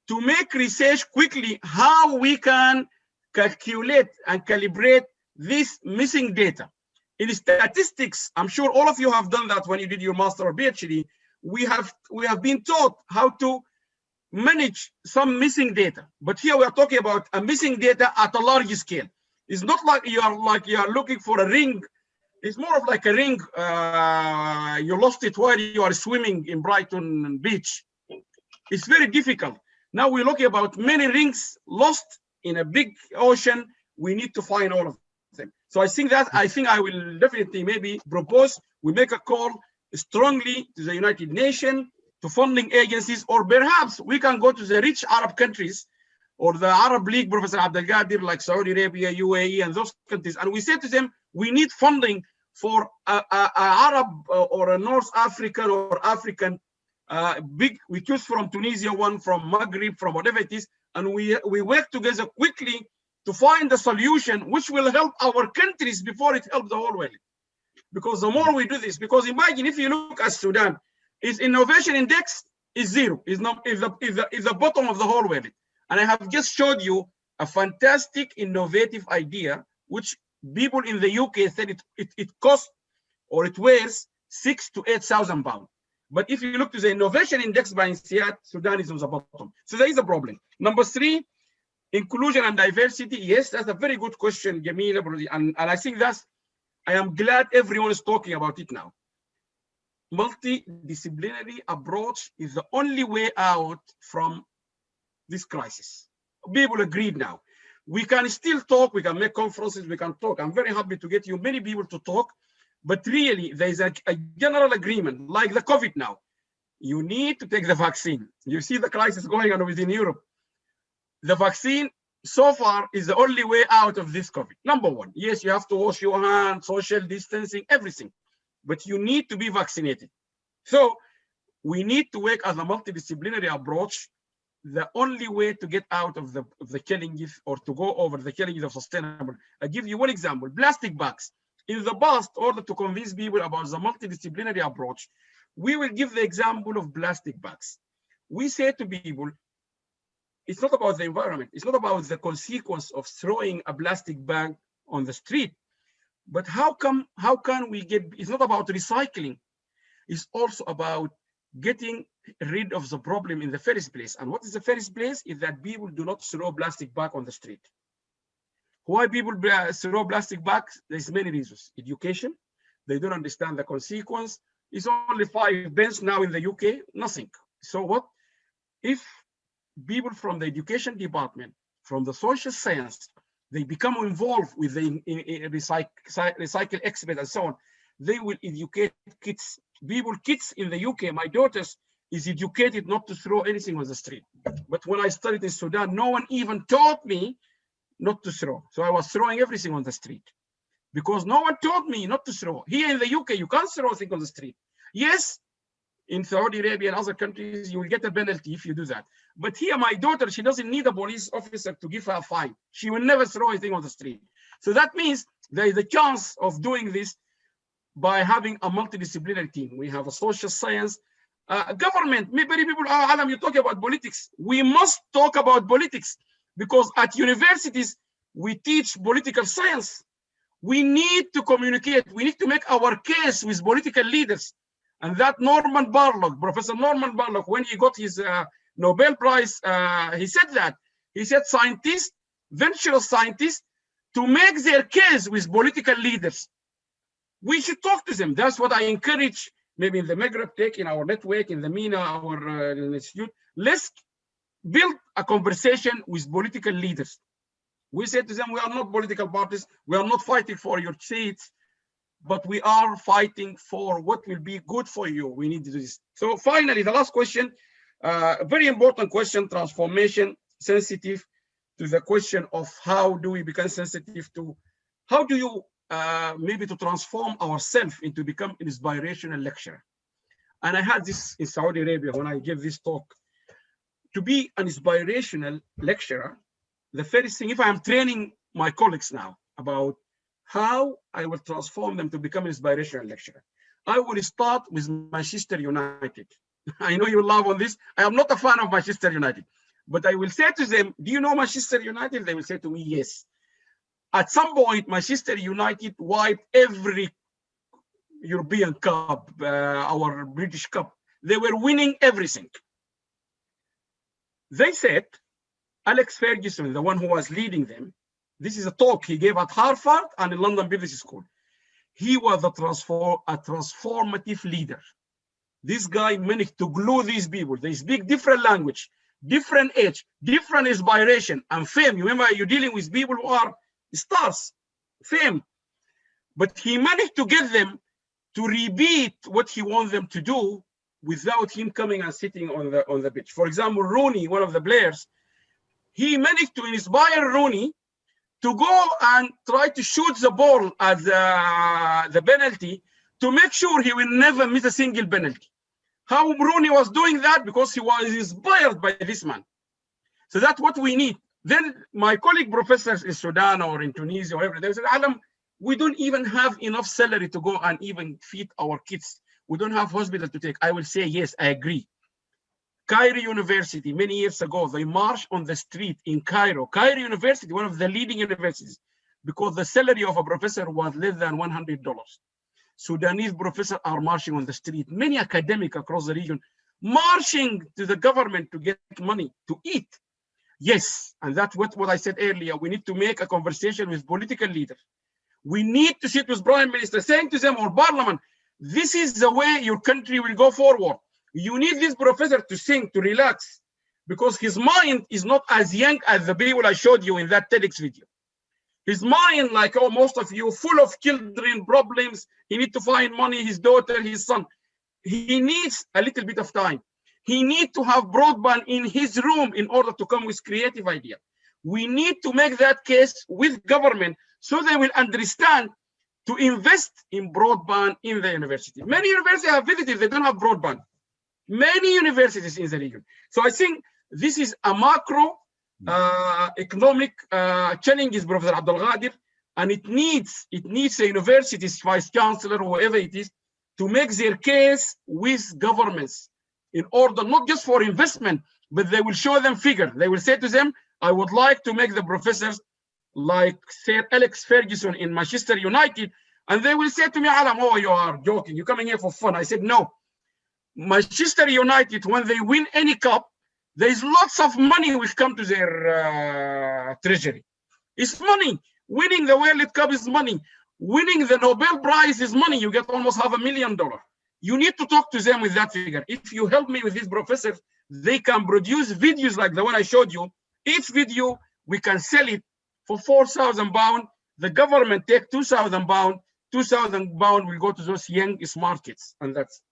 to make research quickly how we can calculate and calibrate this missing data. In statistics, I'm sure all of you have done that when you did your master or PhD. We have been taught how to manage some missing data, but here we are talking about a missing data at a large scale. It's not like you are looking for a ring. It's more of like a ring. You lost it while you are swimming in Brighton Beach. It's very difficult. Now we're looking about many rings lost in a big ocean. We need to find all of them. So So I think I will definitely maybe propose we make a call strongly to the United Nations, to funding agencies, or perhaps we can go to the rich Arab countries or the Arab League, Professor Abdelkader, like Saudi Arabia, UAE, and those countries, and we say to them, we need funding for a Arab or a North African or African we choose from Tunisia, one from Maghreb, from whatever it is, and we work together quickly to find a solution which will help our countries before it helps the whole world. Because the more we do this, because imagine if you look at Sudan, its innovation index is 0, is the bottom of the whole world. And I have just showed you a fantastic innovative idea, which people in the UK said it costs or it weighs 6,000 to 8,000 pounds. But if you look to the innovation index by INSEAD, Sudan is on the bottom. So there is a problem. Number 3, inclusion and diversity. Yes, that's a very good question, Jamila. And I think I am glad everyone is talking about it now. Multidisciplinary approach is the only way out from this crisis. People agreed now. We can still talk, we can make conferences, we can talk. I'm very happy to get you many people to talk, but really there is a general agreement, like the COVID now. You need to take the vaccine. You see the crisis going on within Europe. The vaccine so far is the only way out of this COVID. Number 1, yes, you have to wash your hands, social distancing, everything, but you need to be vaccinated. So we need to work as a multidisciplinary approach. The only way to get out of the challenges or to go over the challenges of sustainable. I give you one example, plastic bags. In the past, in order to convince people about the multidisciplinary approach, we will give the example of plastic bags. We say to people, it's not about the environment. It's not about the consequence of throwing a plastic bag on the street, but how can we it's not about recycling. It's also about getting rid of the problem in the first place. And what is the first place? Is that people do not throw plastic bag on the street. Why people throw plastic bags? There's many reasons. Education, they don't understand the consequence. It's only 5 pence now in the UK, nothing. So what? If people from the education department, from the social science, they become involved with the recycle expert and so on, they will educate kids. Kids in the UK, my daughters is educated not to throw anything on the street. But when I studied in Sudan, no one even taught me not to throw. So I was throwing everything on the street because no one taught me not to throw. Here in the UK, you can't throw things on the street. Yes, in Saudi Arabia and other countries, you will get a penalty if you do that. But here, my daughter, she doesn't need a police officer to give her a fine. She will never throw anything on the street. So that means there is a chance of doing this by having a multidisciplinary team. We have a social science, government. Many people, Allam, you talk about politics. We must talk about politics because at universities, we teach political science. We need to communicate. We need to make our case with political leaders. And that Norman Borlaug, Professor Norman Borlaug, when he got his Nobel Prize, he said that. He said scientists, venture scientists, to make their case with political leaders. We should talk to them. That's what I encourage, maybe in the Maghreb Tech, in our network, in the MENA, our institute. Let's build a conversation with political leaders. We say to them, we are not political parties. We are not fighting for your seats, but we are fighting for what will be good for you. We need to do this. So finally, the last question, a very important question, transformation, sensitive to the question of how do we become sensitive to, how do you maybe to transform ourselves into become an inspirational lecturer. And I had this in Saudi Arabia when I gave this talk. To be an inspirational lecturer, the first thing, if I am training my colleagues now about how I will transform them to become an inspirational lecturer, I will start with Manchester United. I know you laugh on this. I am not a fan of Manchester United, but I will say to them, do you know Manchester United? They will say to me, yes. At some point, Manchester United wiped every European Cup, our British Cup. They were winning everything. They said, Alex Ferguson, the one who was leading them, this is a talk he gave at Harvard and in London Business School. He was a transformative leader. This guy managed to glue these people. They speak different language, different age, different inspiration and fame. You remember, you're dealing with people who are stars, fame. but he managed to get them to repeat what he wants them to do without him coming and sitting on the pitch. For example, Rooney, one of the players, he managed to inspire Rooney to go and try to shoot the ball at the penalty to make sure he will never miss a single penalty. How Rooney was doing that? Because he was inspired by this man. So that's what we need. Then my colleague professors in Sudan or in Tunisia or wherever, they said, Allam, we don't even have enough salary to go and even feed our kids. We don't have hospital to take. I will say, yes, I agree. Cairo University, many years ago, they marched on the street in Cairo. Cairo University, one of the leading universities, because the salary of a professor was less than $100. Sudanese professors are marching on the street. Many academics across the region marching to the government to get money to eat. Yes, and that's what I said earlier. We need to make a conversation with political leaders. We need to sit with prime minister saying to them or parliament, this is the way your country will go forward. You need this professor to think, to relax, because his mind is not as young as the people I showed you in that TEDx video. His mind, like most of you, full of children problems. He needs to find money, his daughter, his son. He needs a little bit of time. He needs to have broadband in his room in order to come with creative idea. We need to make that case with government so they will understand to invest in broadband in the university. Many universities have visited, they don't have broadband. Many universities in the region. So I think this is a macro economic challenges, Professor Abdul Ghadir, and it needs a university's vice chancellor, whoever it is, to make their case with governments in order, not just for investment, but they will show them figure. They will say to them, I would like to make the professors like Sir Alex Ferguson in Manchester United. And they will say to me, Allam, oh, you are joking. You're coming here for fun. I said, no. Manchester United, when they win any cup, there's lots of money which come to their treasury. It's money. Winning the World Cup is money. Winning the Nobel Prize is money. You get almost $500,000. You need to talk to them with that figure. If you help me with these professors, they can produce videos like the one I showed you. Each video, we can sell it for £4,000. The government take £2,000. £2,000 will go to those young smart kids, and that's.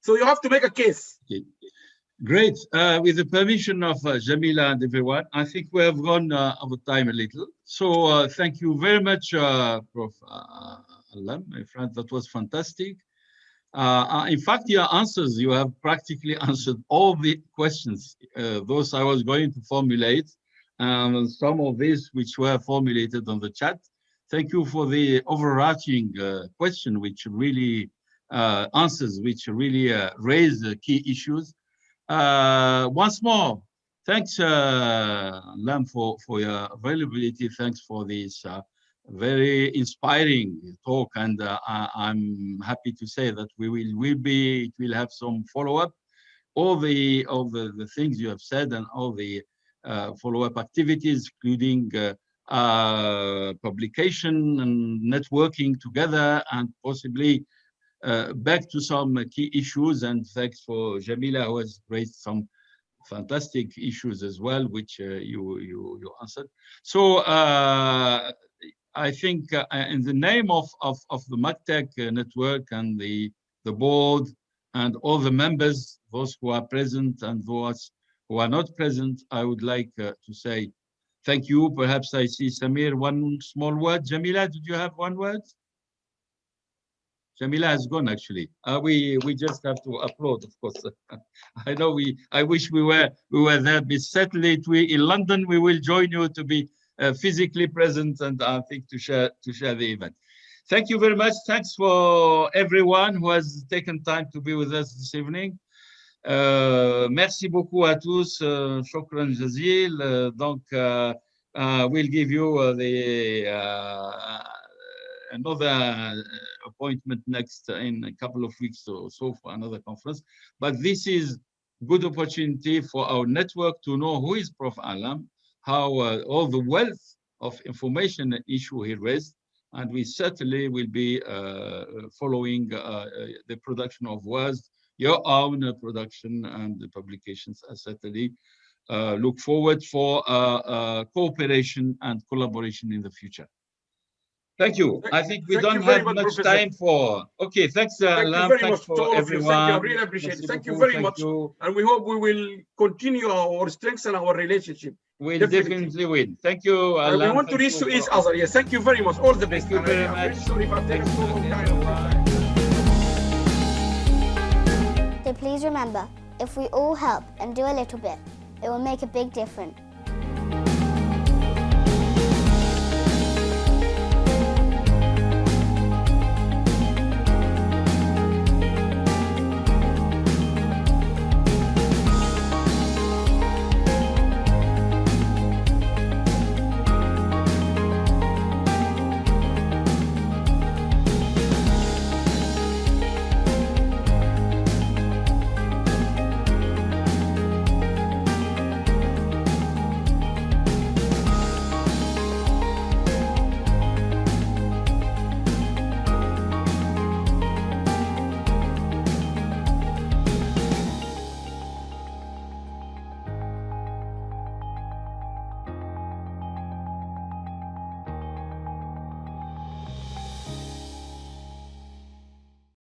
So you have to make a case. Okay. Great. With the permission of Jamila and everyone, I think we have gone over time a little. So thank you very much, Prof. Allam, my friend. That was fantastic. In fact, your answers, you have practically answered all the questions, those I was going to formulate, and some of these which were formulated on the chat. Thank you for the overarching question, which really answers, which really raise the key issues. Once more, thanks, Allam, for your availability. Thanks for this very inspiring talk, and I'm happy to say that we will have some follow-up. All the things you have said and all the follow-up activities, including publication and networking together, and possibly back to some key issues. And thanks for Jamila, who has raised some fantastic issues as well, which you answered. So I think in the name of the MACTEC network and the board and all the members, those who are present and those who are not present, I would like to say thank you. Perhaps I see Samir, one small word. Jamila, did you have one word? Jamila has gone, actually. We just have to applaud, of course. I know I wish we were there, but certainly in London we will join you to be physically present, and I think to share the event. Thank you very much. Thanks for everyone who has taken time to be with us this evening. Merci beaucoup à tous. Shukran jazil. Donc, we'll give you another appointment next in a couple of weeks or so for another conference. But this is good opportunity for our network to know who is Prof. Allam, how all the wealth of information and issue he raised, and we certainly will be following the production of WASD, your own production and the publications. I certainly look forward for cooperation and collaboration in the future. Thank you. I think we Thank you don't very have much, much Professor. time for. Okay, thanks, Thank you Allam. very Thanks much to for all of you. everyone. Thank you. I really appreciate it. Merci Thank you beaucoup. very much. You. And we hope we will continue or strengthen our relationship. We'll Definitely. definitely win. Thank you, And we Allam. want to Thank reach you to each for- other. Yes, thank you very much. All the best. Thank you And very I'm much. really sorry if I've taken so long time. So please remember, if we all help and do a little bit, it will make a big difference.